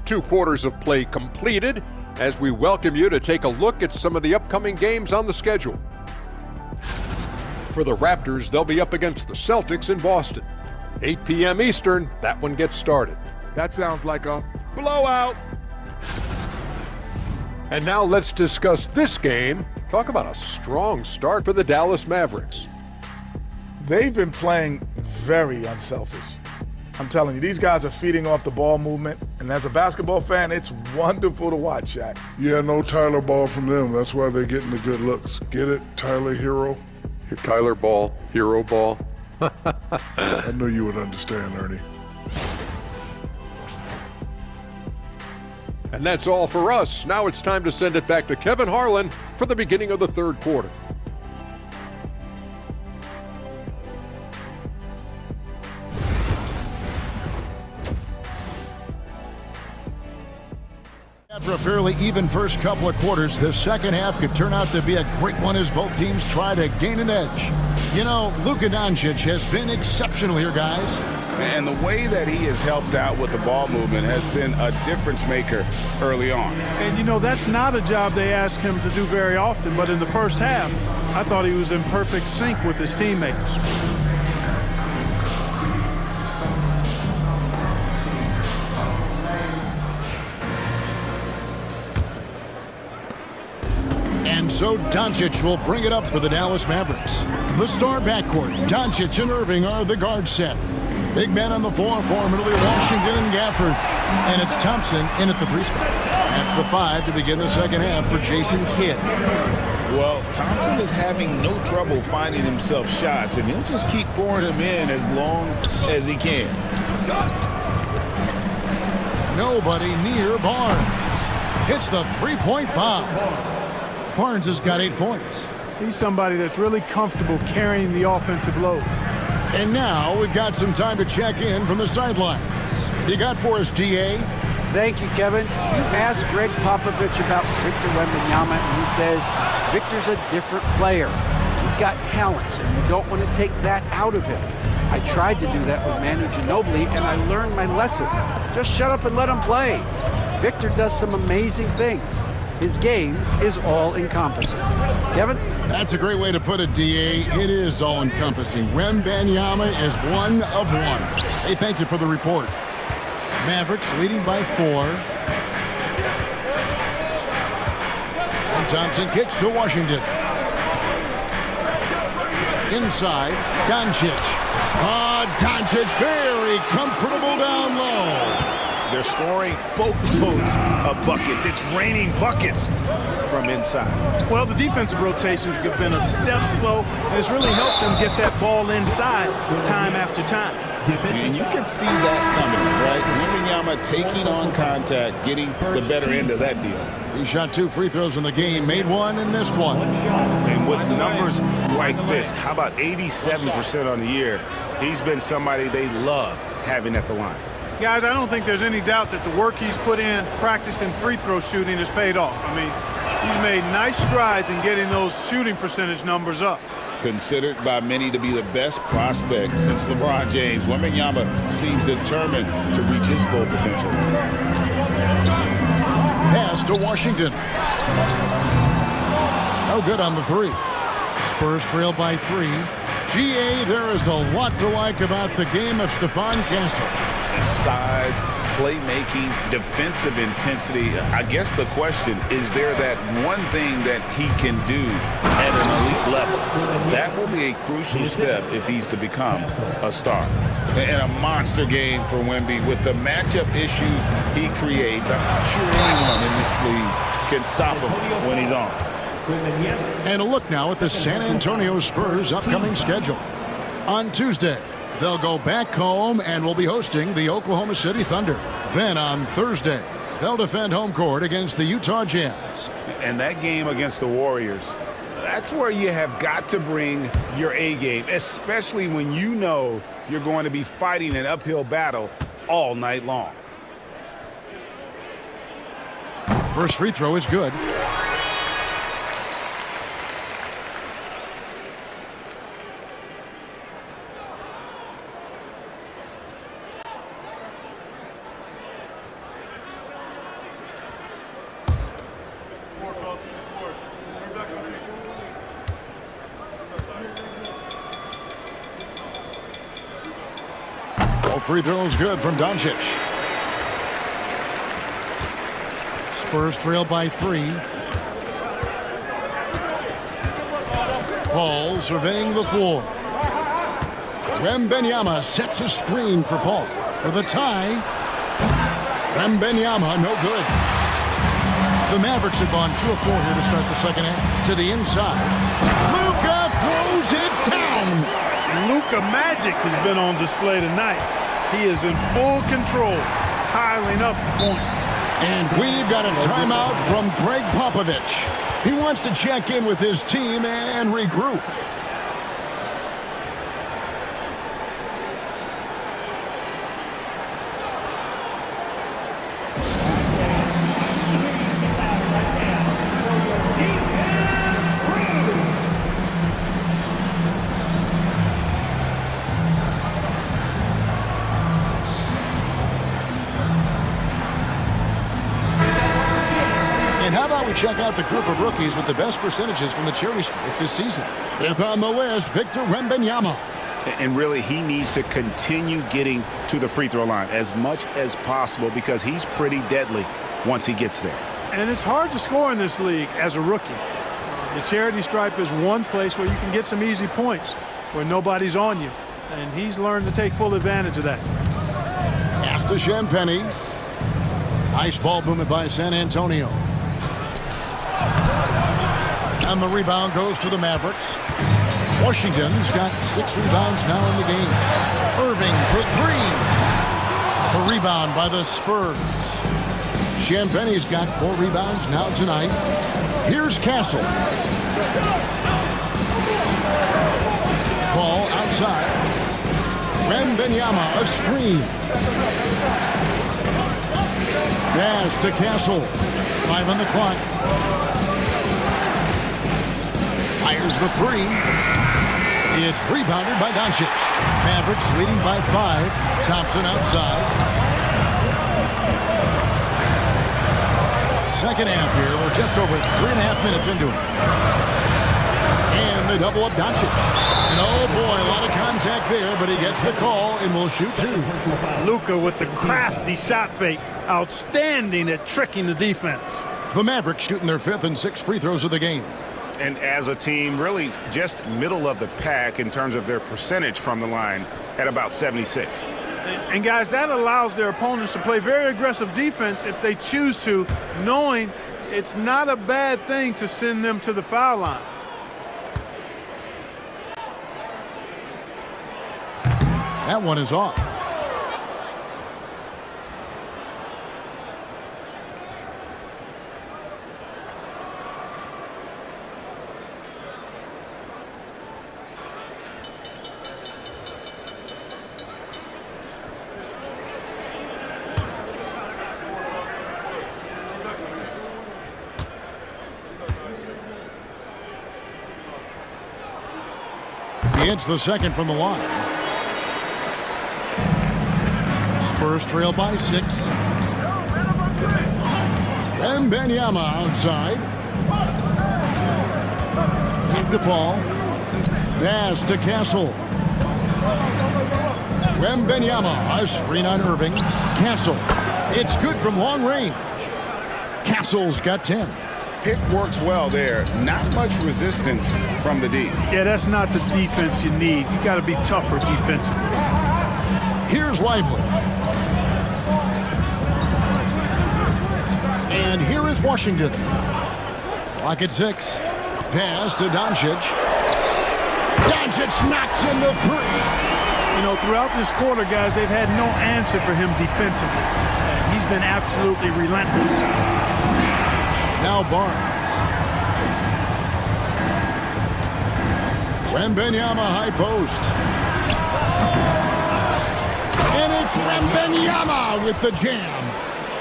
[SPEAKER 9] Two quarters of play completed as we welcome you to take a look at some of the upcoming games on the schedule. For the Raptors, they'll be up against the Celtics in Boston. 8 p.m. Eastern, that one gets started.
[SPEAKER 5] That sounds like a blowout.
[SPEAKER 9] And now let's discuss this game. Talk about a strong start for the Dallas Mavericks.
[SPEAKER 10] They've been playing very unselfish. I'm telling you, these guys are feeding off the ball movement, and as a basketball fan, it's wonderful to watch, Shaq.
[SPEAKER 11] Yeah, no Tyler ball from them. That's why they're getting the good looks. Get it, Tyler Hero?
[SPEAKER 9] Your Tyler ball, hero ball.
[SPEAKER 11] I knew you would understand, Ernie.
[SPEAKER 9] And that's all for us. Now it's time to send it back to Kevin Harlan for the beginning of the third quarter.
[SPEAKER 1] After a fairly even first couple of quarters, the second half could turn out to be a great one as both teams try to gain an edge. You know, Luka Doncic has been exceptional here, guys.
[SPEAKER 2] And the way that he has helped out with the ball movement has been a difference maker early on.
[SPEAKER 3] And, you know, that's not a job they ask him to do very often, but in the first half, I thought he was in perfect sync with his teammates.
[SPEAKER 1] And so Doncic will bring it up for the Dallas Mavericks. The star backcourt, Doncic and Irving, are the guard set. Big men on the floor formerly Washington and Gafford. And it's Thompson in at the 3 spot. That's the 5 to begin the second half for Jason Kidd.
[SPEAKER 2] Well, Thompson is having no trouble finding himself shots, and he'll just keep pouring them in as long as he can.
[SPEAKER 1] Nobody near Barnes. Hits the 3-point bomb. Barnes has got 8 points.
[SPEAKER 3] He's somebody that's really comfortable carrying the offensive load.
[SPEAKER 1] And now we've got some time to check in from the sidelines. You got for us, DA?
[SPEAKER 4] Thank you, Kevin. You asked Greg Popovich about Victor Wembanyama, and he says Victor's a different player. He's got talent, and you don't want to take that out of him. I tried to do that with Manu Ginobili, and I learned my lesson. Just shut up and let him play. Victor does some amazing things. His game is all-encompassing. Kevin?
[SPEAKER 1] That's a great way to put it, DA. It is all-encompassing. Wembanyama is one of one. Hey, thank you for the report. Mavericks leading by 4. And Thompson kicks to Washington. Inside, Doncic. Doncic very comfortable down low.
[SPEAKER 2] They're scoring boatloads of buckets. It's raining buckets from inside.
[SPEAKER 3] Well, the defensive rotations have been a step slow, and it's really helped them get that ball inside time after time.
[SPEAKER 2] And you can see that coming, right? Wembanyama taking on contact, getting the better end of that deal.
[SPEAKER 1] He shot 2 free throws in the game, made 1 and missed 1.
[SPEAKER 2] And with numbers like this, how about 87% on the year? He's been somebody they love having at the line.
[SPEAKER 3] Guys, I don't think there's any doubt that the work he's put in practicing free throw shooting has paid off. I mean, He's made nice strides in getting those shooting percentage numbers up.
[SPEAKER 2] Considered by many to be the best prospect since LeBron James, Wembanyama seems determined to reach his full potential.
[SPEAKER 1] Pass to Washington. No good on the three. Spurs trail by 3. GA, there is a lot to like about the game of Stephon Castle.
[SPEAKER 2] His size, playmaking, defensive intensity. I guess the question, is there that one thing that he can do at an elite level? That will be a crucial step if he's to become a star. And a monster game for Wemby with the matchup issues he creates. I'm not sure anyone in this league can stop him when he's on.
[SPEAKER 1] And a look now at the San Antonio Spurs' upcoming schedule. On Tuesday, they'll go back home and will be hosting the Oklahoma City Thunder. Then on Thursday, they'll defend home court against the Utah Jazz.
[SPEAKER 2] And that game against the Warriors, that's where you have got to bring your A game, especially when you know you're going to be fighting an uphill battle all night long.
[SPEAKER 1] First free throw is good. Free throws good from Doncic. Spurs trail by 3. Paul surveying the floor. Wembanyama sets a screen for Paul. For the tie. Wembanyama, no good. The Mavericks have gone 2 of 4 here to start the second half. To the inside. Luka throws it down.
[SPEAKER 3] Luka Magic has been on display tonight. He is in full control, piling up points.
[SPEAKER 1] And we've got a timeout from Greg Popovich. He wants to check in with his team and regroup. We check out the group of rookies with the best percentages from the charity stripe this season. 5th on the list, Victor Wembanyama.
[SPEAKER 2] And really, he needs to continue getting to the free throw line as much as possible because he's pretty deadly once he gets there.
[SPEAKER 3] And it's hard to score in this league as a rookie. The charity stripe is one place where you can get some easy points where nobody's on you. And he's learned to take full advantage of that.
[SPEAKER 1] Pass to Champagnie. Nice ball movement by San Antonio. And the rebound goes to the Mavericks. Washington's got 6 rebounds now in the game. Irving for 3. The rebound by the Spurs. Champagnie's got 4 rebounds now tonight. Here's Castle. Ball outside. Wembanyama, a screen. Pass to Castle. 5 on the clock. Fires the 3. It's rebounded by Doncic. Mavericks leading by 5. Thompson outside. Second half here. We're just over 3.5 minutes into it. And they double up Doncic. And oh boy, a lot of contact there, but he gets the call and will shoot 2.
[SPEAKER 3] Luka with the crafty shot fake. Outstanding at tricking the defense.
[SPEAKER 1] The Mavericks shooting their 5th and 6th free throws of the game.
[SPEAKER 2] And as a team, really just middle of the pack in terms of their percentage from the line at about 76.
[SPEAKER 3] And guys, that allows their opponents to play very aggressive defense if they choose to, knowing it's not a bad thing to send them to the foul line.
[SPEAKER 1] That one is off. It's the second from the line. Spurs trail by 6. Wembanyama outside. Back to Paul. Pass to Castle. Wembanyama, a screen on Irving. Castle. It's good from long range. Castle's got 10.
[SPEAKER 2] Pick works well there. Not much resistance from the D.
[SPEAKER 3] Yeah, that's not the defense you need. You got to be tougher defensively.
[SPEAKER 1] Here's Lively. And here is Washington. Clock at 6. Pass to Doncic. Doncic knocks in the 3.
[SPEAKER 3] You know, throughout this quarter, guys, they've had no answer for him defensively. And he's been absolutely relentless.
[SPEAKER 1] Now Barnes. Wembanyama high post. And it's Wembanyama with the jam.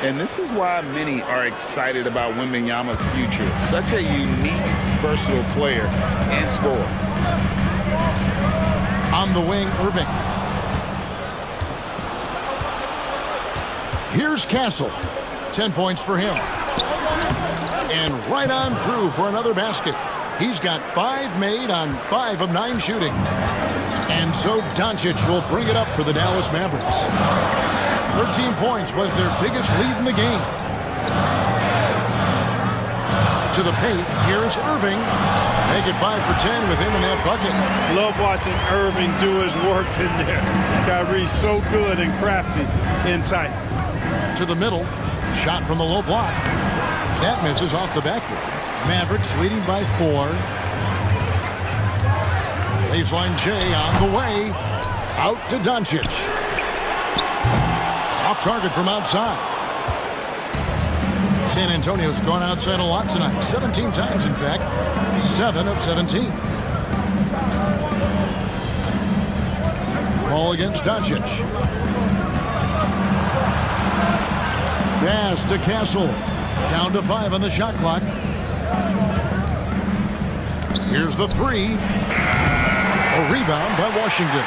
[SPEAKER 2] And this is why many are excited about Wembanyama's future. Such a unique, versatile player and scorer.
[SPEAKER 1] On the wing, Irving. Here's Castle. 10 points for him. And right on through for another basket. He's got 5 made on 5 of 9 shooting. And so Doncic will bring it up for the Dallas Mavericks. 13 points was their biggest lead in the game. To the paint, here's Irving. Make it 5 for 10 with him in that bucket.
[SPEAKER 3] Love watching Irving do his work in there. Kyrie's so good and crafty and tight.
[SPEAKER 1] To the middle, shot from the low block. That misses off the backboard. Mavericks leading by 4. Baseline J on the way. Out to Doncic. Off target from outside. San Antonio's gone outside a lot tonight. 17 times, in fact. 7 of 17. Ball against Doncic. Pass to Castle. Down to 5 on the shot clock. Here's the 3. A rebound by Washington.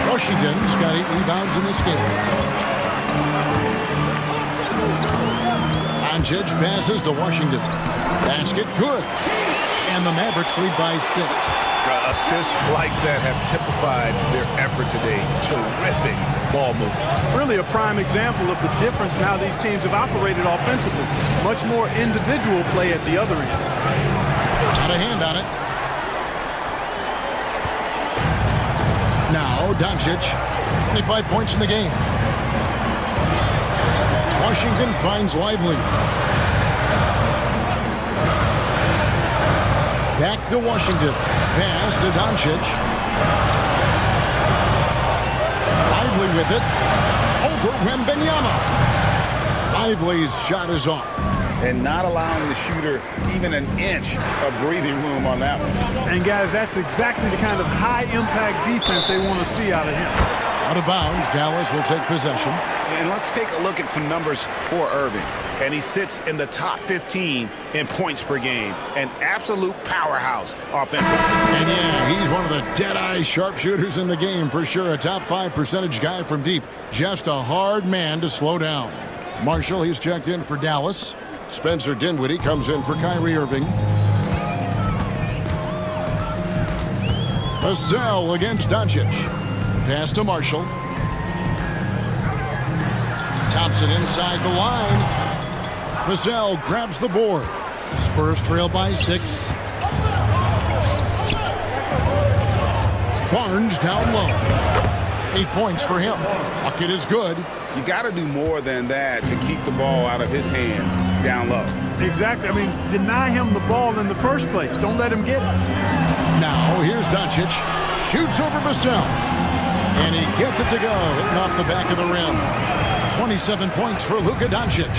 [SPEAKER 1] Washington's got 8 rebounds in this game. Doncic passes to Washington. Basket good. And the Mavericks lead by 6.
[SPEAKER 12] Assists like that have typified their effort today. Terrific ball movement.
[SPEAKER 3] Really a prime example of the difference in how these teams have operated offensively. Much more individual play at the other end.
[SPEAKER 1] Got a hand on it. Now Doncic, 25 points in the game. Washington finds Lively. Back to Washington. Pass to Doncic. Lively with it. Over Wembanyama. Lively's shot is off.
[SPEAKER 2] And not allowing the shooter even an inch of breathing room on that one.
[SPEAKER 3] And guys, that's exactly the kind of high-impact defense they want to see out of him.
[SPEAKER 1] Out of bounds, Dallas will take possession.
[SPEAKER 2] And let's take a look at some numbers for Irving. And he sits in the top 15 in points per game. An absolute powerhouse offensively.
[SPEAKER 1] And yeah, he's one of the dead-eye sharpshooters in the game for sure. A top 5 percentage guy from deep. Just a hard man to slow down. Marshall, he's checked in for Dallas. Spencer Dinwiddie comes in for Kyrie Irving. Vassell against Doncic. Pass to Marshall. Thompson inside the line. Vassell grabs the board. Spurs trail by 6. Barnes down low. 8 points for him. Bucket is good.
[SPEAKER 2] You got to do more than that to keep the ball out of his hands down low.
[SPEAKER 3] Exactly. I mean, deny him the ball in the first place. Don't let him get it.
[SPEAKER 1] Now, here's Doncic. Shoots over Vassell. And he gets it to go. Hitting off the back of the rim. 27 points for Luka Doncic.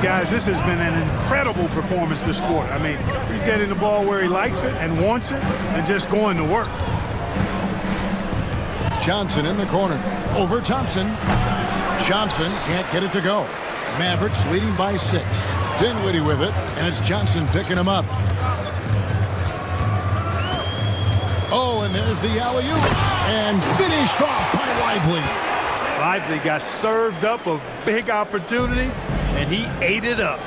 [SPEAKER 3] Guys, this has been an incredible performance this quarter. I mean, he's getting the ball where he likes it and wants it and just going to work.
[SPEAKER 1] Johnson in the corner. Over Thompson. Johnson can't get it to go. Mavericks leading by 6. Dinwiddie with it, and it's Johnson picking him up. Oh, and there's the alley-oop. And finished off by Lively.
[SPEAKER 3] Lively got served up a big opportunity, and he ate it up.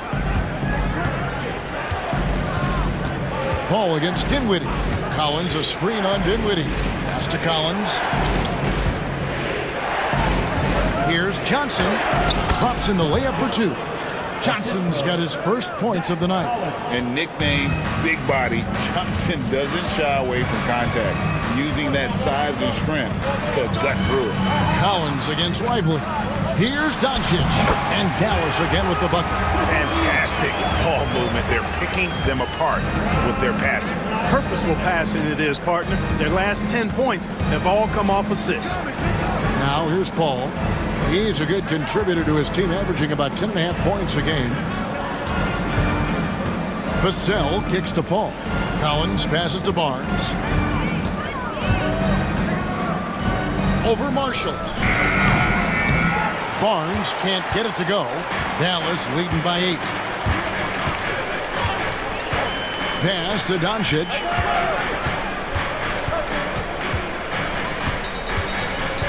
[SPEAKER 1] Paul against Dinwiddie. Collins a screen on Dinwiddie. Pass to Collins. Here's Johnson. Drops in the layup for 2. Johnson's got his first points of the night.
[SPEAKER 2] And nicknamed Big Body, Johnson doesn't shy away from contact, using that size and strength to gut through it.
[SPEAKER 1] Collins against Lively. Here's Doncic. And Dallas again with the bucket.
[SPEAKER 12] Fantastic ball movement. They're picking them apart with their passing.
[SPEAKER 3] Purposeful passing it is, partner. Their last 10 points have all come off assists.
[SPEAKER 1] Now here's Paul. He's a good contributor to his team, averaging about 10.5 points a game. Vassell kicks to Paul. Collins passes to Barnes. Over Marshall. Barnes can't get it to go. Dallas leading by 8. Pass to Doncic.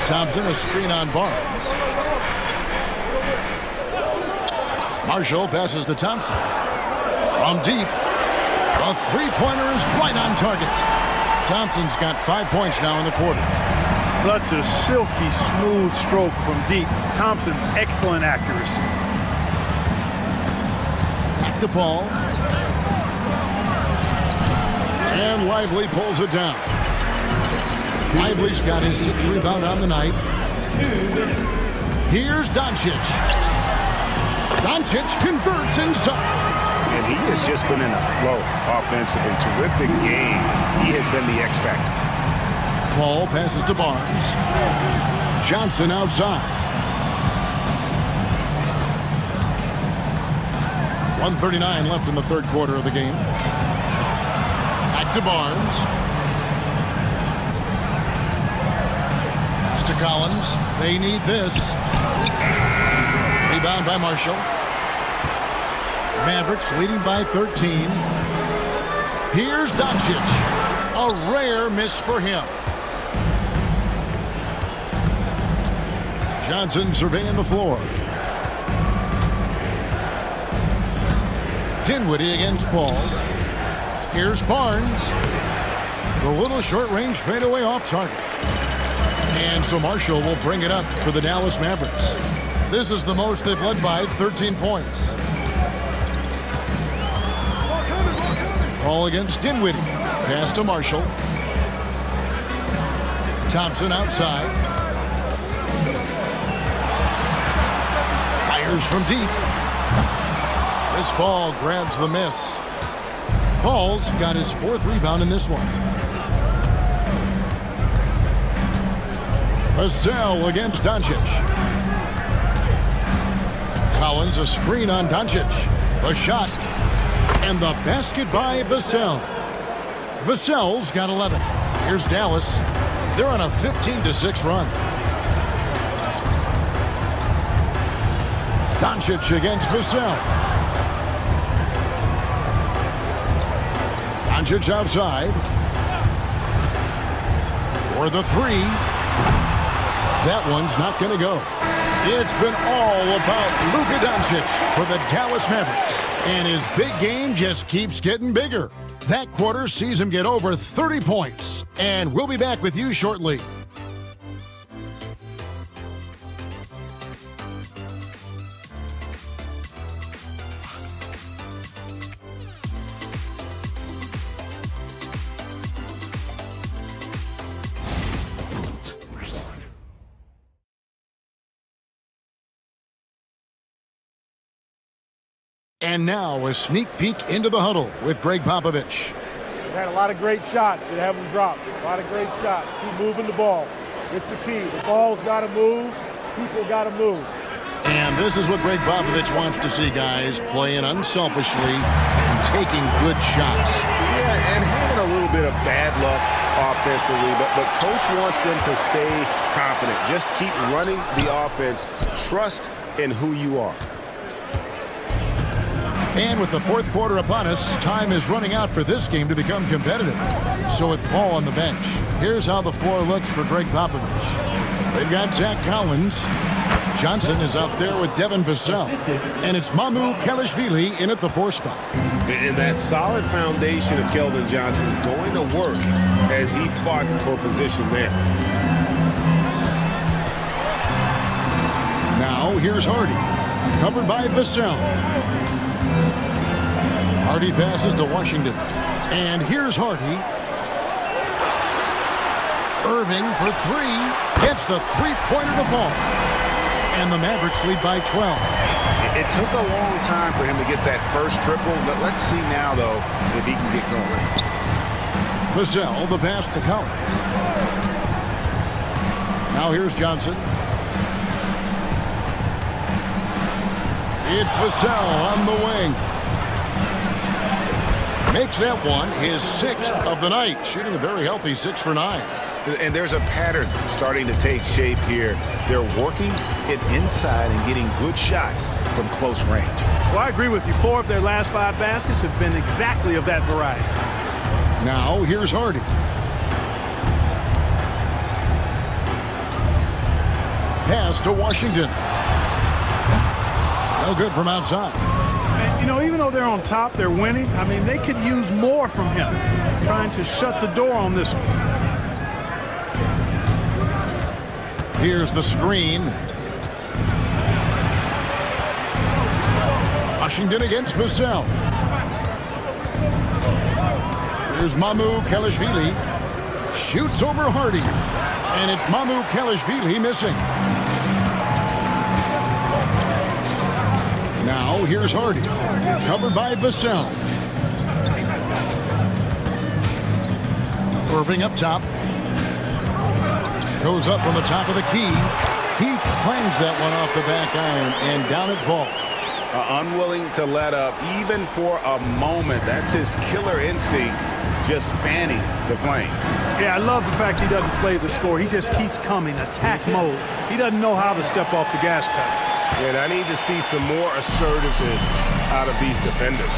[SPEAKER 1] Thompson a screen on Barnes. Marshall passes to Thompson. From deep, a three-pointer is right on target. Thompson's got 5 points now in the quarter.
[SPEAKER 3] Such a silky, smooth stroke from deep. Thompson, excellent accuracy.
[SPEAKER 1] Back to Paul. And Lively pulls it down. Lively's got his 6th rebound on the night. Here's Doncic. Doncic converts inside.
[SPEAKER 12] And he has just been in a flow offensively. Terrific game. He has been the X factor.
[SPEAKER 1] Paul passes to Barnes. Johnson outside. 1:39 left in the third quarter of the game. Back to Barnes. Pass to Collins. They need this. Rebound by Marshall. Mavericks leading by 13. Here's Doncic. A rare miss for him. Johnson surveying the floor. Dinwiddie against Paul. Here's Barnes. The little short-range fadeaway off target. And so Marshall will bring it up for the Dallas Mavericks. This is the most they've led by 13 points. Paul against Dinwiddie. Pass to Marshall. Thompson outside. Fires from deep. Chris Paul grabs the miss. Paul's got his 4th rebound in this one. Vassell against Doncic. Collins a screen on Doncic. The shot. And the basket by Vassell. Vassell's got 11. Here's Dallas. They're on a 15-6 run. Doncic against Vassell. Doncic outside. For the 3. That one's not going to go. It's been all about Luka Doncic for the Dallas Mavericks. And his big game just keeps getting bigger. That quarter sees him get over 30 points. And we'll be back with you shortly. And now a sneak peek into the huddle with Greg Popovich.
[SPEAKER 13] We've had a lot of great shots and haven't dropped. A lot of great shots. Keep moving the ball. It's the key. The ball's got to move. People got to move.
[SPEAKER 1] And this is what Greg Popovich wants to see, guys. Playing unselfishly and taking good shots.
[SPEAKER 12] Yeah, and having a little bit of bad luck offensively, but Coach wants them to stay confident. Just keep running the offense. Trust in who you are.
[SPEAKER 1] And with the fourth quarter upon us, time is running out for this game to become competitive. So with Paul on the bench, here's how the floor looks for Greg Popovich. They've got Zach Collins. Johnson is out there with Devin Vassell. And it's Mamu Kelishvili in at the 4 spot.
[SPEAKER 12] And that solid foundation of Keldon Johnson going to work as he fought for position there.
[SPEAKER 1] Now here's Hardy, covered by Vassell. Hardy passes to Washington. And here's Hardy. Irving for 3. Gets the three-pointer to fall. And the Mavericks lead by 12.
[SPEAKER 12] It took a long time for him to get that first triple. Let's see now, though, if he can get going.
[SPEAKER 1] Vassell, the pass to Collins. Now here's Johnson. It's Vassell on the wing. Makes that one his 6th of the night, shooting a very healthy 6 for 9.
[SPEAKER 12] And there's a pattern starting to take shape here. They're working it inside and getting good shots from close range.
[SPEAKER 3] Well, I agree with you. 4 of their last 5 baskets have been exactly of that variety.
[SPEAKER 1] Now here's Hardy. Pass to Washington. No good from outside.
[SPEAKER 3] And, you know, even though they're on top, they're winning. I mean, they could use more from him, trying to shut the door on this one.
[SPEAKER 1] Here's the screen. Washington against Vassell. Here's Mamu Kelishvili. Shoots over Hardy. And it's Mamu Kelishvili missing. Now here's Hardy. Covered by Vassell. Irving up top. Goes up on the top of the key. He clangs that one off the back iron, and down it falls.
[SPEAKER 2] Unwilling to let up, even for a moment. That's his killer instinct, just fanning the flame.
[SPEAKER 3] Yeah, I love the fact he doesn't play the score. He just keeps coming, attack mode. He doesn't know how to step off the gas pedal.
[SPEAKER 12] And I need to see some more assertiveness out of these defenders.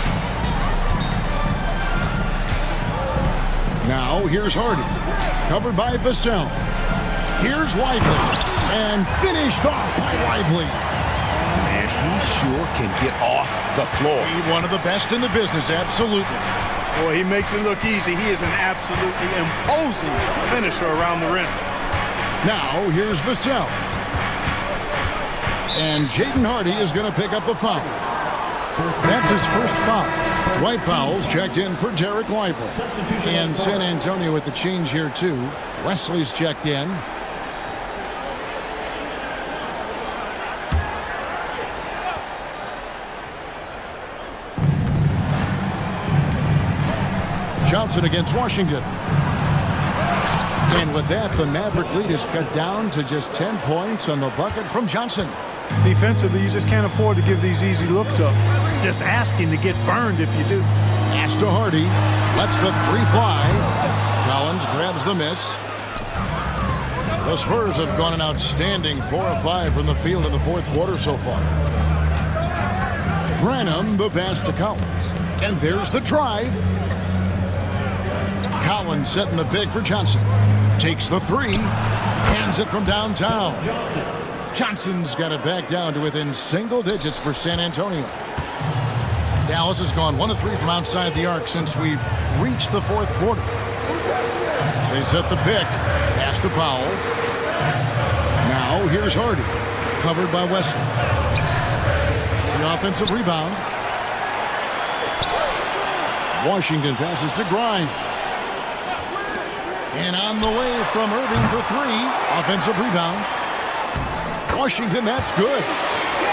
[SPEAKER 1] Now here's Hardy. Covered by Vassell. Here's Lively, and finished off by Lively.
[SPEAKER 12] Man, he sure can get off the floor.
[SPEAKER 1] He's one of the best in the business, absolutely.
[SPEAKER 3] Boy, he makes it look easy. He is an absolutely imposing finisher around the rim.
[SPEAKER 1] Now here's Vassell. And Jaden Hardy is going to pick up a foul. That's his first foul. Dwight Powell's checked in for Derek Lively. And San Antonio with the change here, too. Wesley's checked in. Johnson against Washington. And with that, the Maverick lead is cut down to just 10 points on the bucket from Johnson.
[SPEAKER 3] Defensively, you just can't afford to give these easy looks up. Just asking to get burned if you do.
[SPEAKER 1] Pass to Hardy. Lets the 3 fly. Collins grabs the miss. The Spurs have gone an outstanding 4 of 5 from the field in the fourth quarter so far. Branham, the pass to Collins. And there's the drive. Collins setting the big for Johnson. Takes the 3. Hands it from downtown. Johnson's got it back down to within single digits for San Antonio. Dallas has gone 1 of 3 from outside the arc since we've reached the fourth quarter. They set the pick. Pass to Powell. Now here's Hardy. Covered by Wesley. The offensive rebound. Washington passes to Grimes. And on the way from Irving for 3. Offensive rebound. Washington, that's good.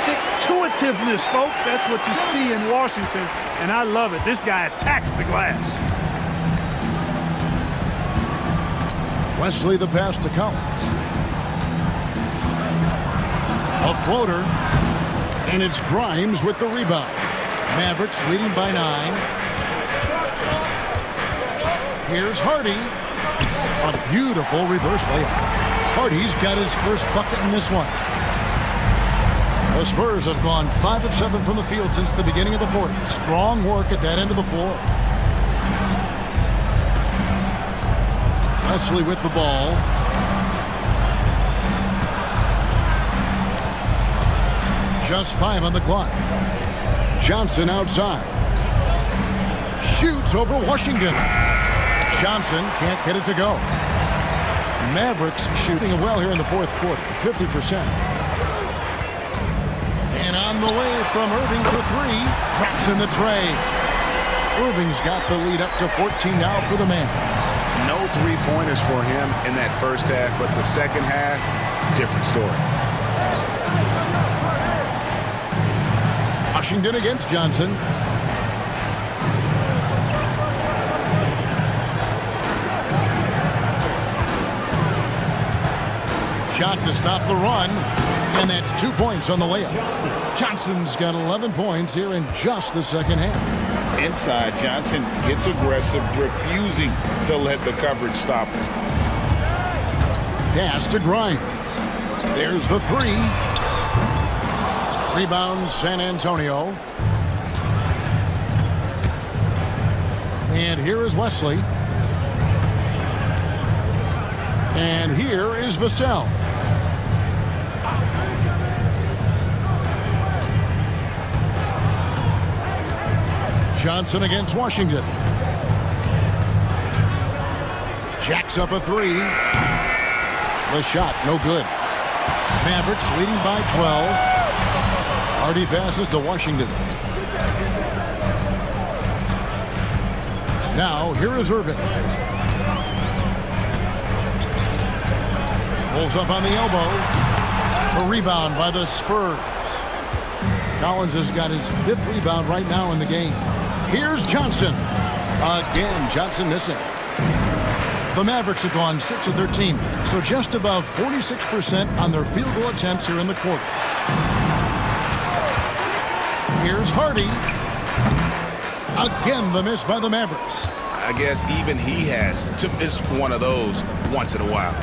[SPEAKER 3] Stick-to-itiveness, folks. That's what you see in Washington, and I love it. This guy attacks the glass.
[SPEAKER 1] Wesley, the pass to Collins. A floater, and it's Grimes with the rebound. Mavericks leading by 9. Here's Hardy. A beautiful reverse layup. Hardy's got his first bucket in this one. The Spurs have gone 5 of 7 from the field since the beginning of the fourth. Strong work at that end of the floor. Wesley with the ball. Just 5 on the clock. Johnson outside. Shoots over Washington. Johnson can't get it to go. Mavericks shooting well here in the fourth quarter, 50%. And on the way from Irving for 3. Drops in the tray. Irving's got the lead up to 14 now for the Mavs.
[SPEAKER 2] No three-pointers for him in that first half, but the second half, different story.
[SPEAKER 1] Washington against Johnson. Shot to stop the run, and that's 2 points on the layup. Johnson's got 11 points here in just the second half.
[SPEAKER 2] Inside, Johnson gets aggressive, refusing to let the coverage stop him.
[SPEAKER 1] Pass to Grimes. There's the 3. Rebound San Antonio. And here is Wesley. And here is Vassell. Johnson against Washington. Jacks up a 3. The shot, no good. Mavericks leading by 12. Hardy passes to Washington. Now, here is Irving. Pulls up on the elbow. A rebound by the Spurs. Collins has got his 5th rebound right now in the game. Here's Johnson. Again, Johnson missing. The Mavericks have gone 6 of 13, so just above 46% on their field goal attempts here in the quarter. Here's Hardy. Again, the miss by the Mavericks.
[SPEAKER 2] I guess even he has to miss one of those once in a while.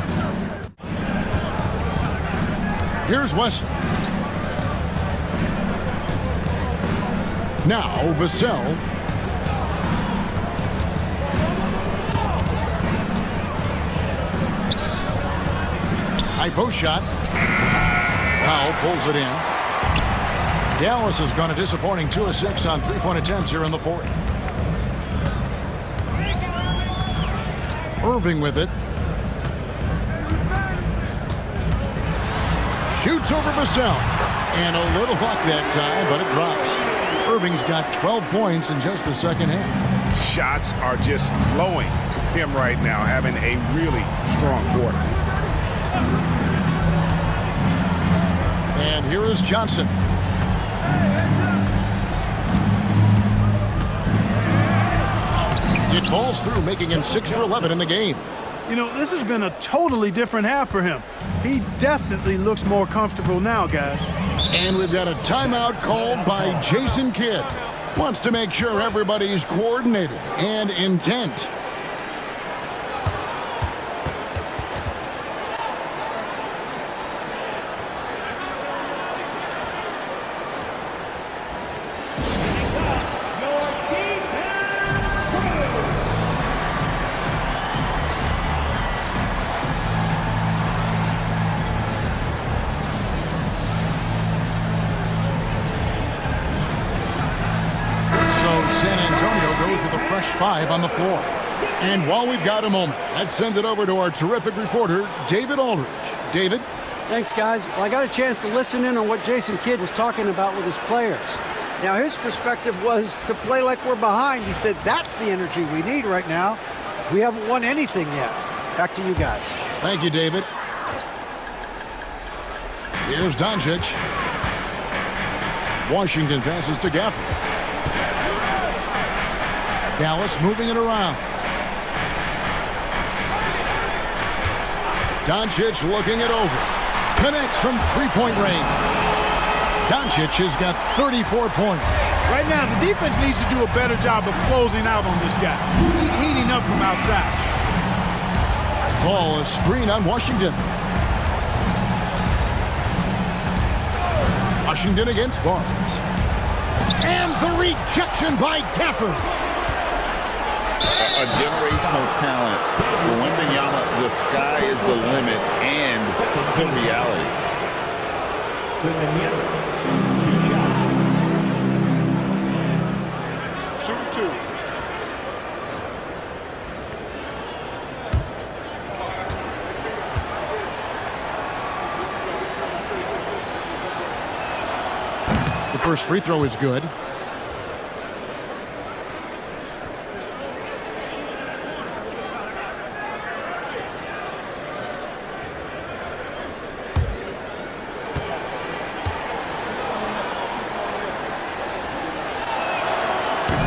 [SPEAKER 1] Here's Wesley. Now Vassell. High post shot. Powell pulls it in. Dallas has gone a disappointing 2 of 6 on 3-point attempts here in the fourth. Irving with it. Shoots over Vassell. And a little luck that time, but it drops. Irving's got 12 points in just the second half.
[SPEAKER 2] Shots are just flowing for him right now, having a really strong quarter.
[SPEAKER 1] And here is Johnson. It falls through, making him 6 for 11 in the game.
[SPEAKER 3] You know, this has been a totally different half for him. He definitely looks more comfortable now, guys.
[SPEAKER 1] And we've got a timeout called by Jason Kidd. Wants to make sure everybody's coordinated and intent. San Antonio goes with a fresh 5 on the floor. And while we've got a moment, let's send it over to our terrific reporter, David Aldridge. David?
[SPEAKER 4] Thanks, guys. Well, I got a chance to listen in on what Jason Kidd was talking about with his players. Now, his perspective was to play like we're behind. He said that's the energy we need right now. We haven't won anything yet. Back to you guys.
[SPEAKER 1] Thank you, David. Here's Doncic. Washington passes to Gafford. Dallas moving it around. Doncic looking it over. Connects from 3-point range. Doncic has got 34 points.
[SPEAKER 3] Right now, the defense needs to do a better job of closing out on this guy. He's heating up from outside.
[SPEAKER 1] Ball, a screen on Washington. Washington against Barnes. And the rejection by Gafford.
[SPEAKER 2] A generational talent. For Wembanyama, the sky is the limit and the reality.
[SPEAKER 3] Shoot 2.
[SPEAKER 1] The first free throw is good.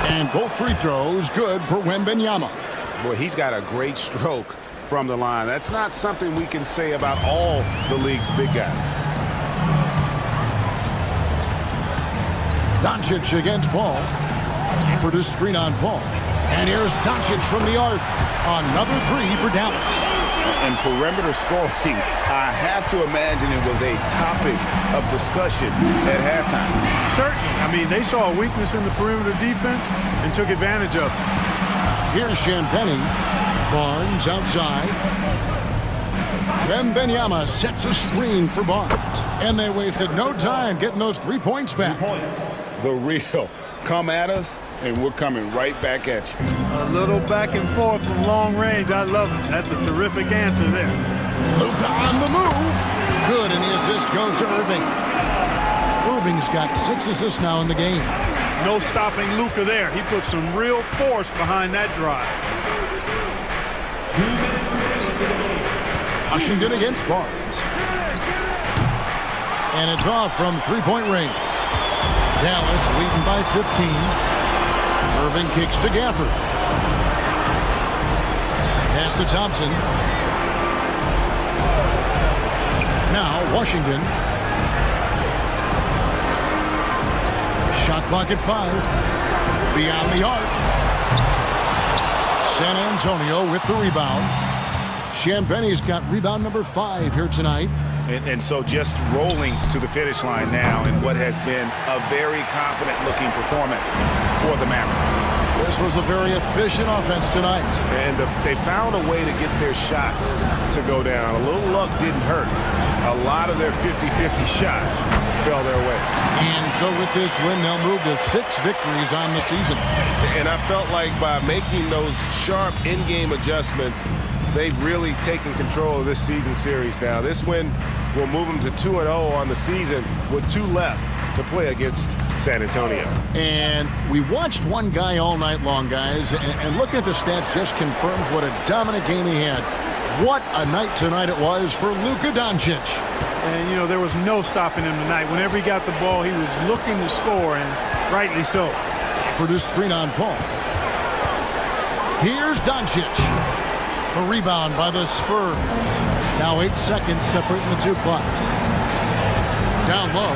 [SPEAKER 1] And both free throws good for Wembanyama.
[SPEAKER 12] Boy, he's got a great stroke from the line. That's not something we can say about all the league's big guys.
[SPEAKER 1] Doncic against Paul. For the screen on Paul. And here's Doncic from the arc. Another three for Dallas.
[SPEAKER 12] And perimeter scoring, I have to imagine it was a topic of discussion at halftime.
[SPEAKER 3] Certainly. I mean, they saw a weakness in the perimeter defense and took advantage of it.
[SPEAKER 1] Here's Champagnie. Barnes outside. Wembanyama sets a screen for Barnes. And they wasted no time getting those 3 points back.
[SPEAKER 2] The real. Come at us, and we're coming right back at you.
[SPEAKER 3] A little back and forth from long range. I love it. That's a terrific answer there.
[SPEAKER 1] Luka on the move. Good, and the assist goes to Irving. Irving's got 6 assists now in the game.
[SPEAKER 3] No stopping Luka there. He put some real force behind that drive.
[SPEAKER 1] Washington against Barnes. And it's off from three-point range. Dallas leading by 15. Irving kicks to Gafford. Pass to Thompson. Now Washington. Shot clock at 5. Beyond the arc. San Antonio with the rebound. Champagnie's got rebound number 5 here tonight.
[SPEAKER 12] And so just rolling to the finish line now in what has been a very confident-looking performance for the Mavericks.
[SPEAKER 1] This was a very efficient offense tonight.
[SPEAKER 12] And they found a way to get their shots to go down. A little luck didn't hurt. A lot of their 50-50 shots fell their way.
[SPEAKER 1] And so with this win, they'll move to 6 victories on the season.
[SPEAKER 12] And I felt like by making those sharp in-game adjustments, they've really taken control of this season series now. This win will move them to 2-0 on the season with 2 left to play against San Antonio.
[SPEAKER 1] And we watched one guy all night long, guys, and looking at the stats just confirms what a dominant game he had. What a night tonight it was for Luka Doncic.
[SPEAKER 3] And, you know, there was no stopping him tonight. Whenever he got the ball, he was looking to score, and rightly so.
[SPEAKER 1] For this screen on Paul. Here's Doncic. A rebound by the Spurs. Now 8 seconds separating the 2 clocks. Down low.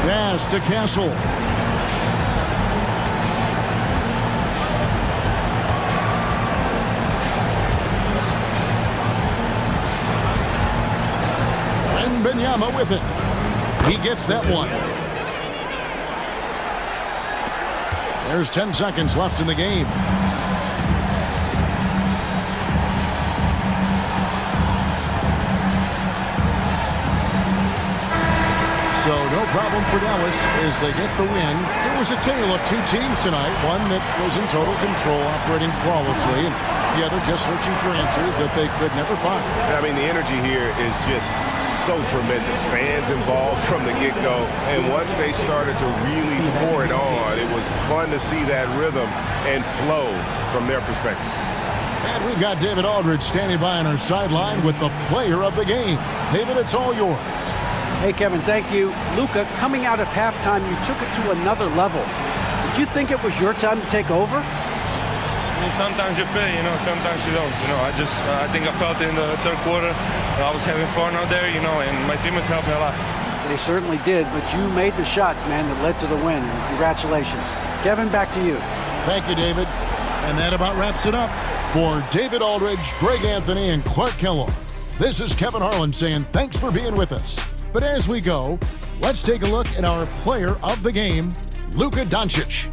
[SPEAKER 1] Pass to Castle. Wembanyama with it. He gets that one. There's 10 seconds left in the game. So no problem for Dallas as they get the win. It was a tale of 2 teams tonight. One that was in total control, operating flawlessly, and the other just searching for answers that they could never find.
[SPEAKER 12] I mean, the energy here is just so tremendous. Fans involved from the get-go, and once they started to really pour it on, it was fun to see that rhythm and flow from their perspective.
[SPEAKER 1] And we've got David Aldridge standing by on our sideline with the player of the game. David, it's all yours.
[SPEAKER 4] Hey, Kevin, thank you. Luka, coming out of halftime, you took it to another level. Did you think it was your time to take over?
[SPEAKER 14] I mean, sometimes you feel, sometimes you don't. I think I felt it in the third quarter. I was having fun out there, and my teammates helped me a lot.
[SPEAKER 4] They certainly did, but you made the shots, man, that led to the win. And congratulations. Kevin, back to you.
[SPEAKER 1] Thank you, David. And that about wraps it up. For David Aldridge, Greg Anthony, and Clark Kellogg, this is Kevin Harlan saying thanks for being with us. But as we go, let's take a look at our player of the game, Luka Doncic.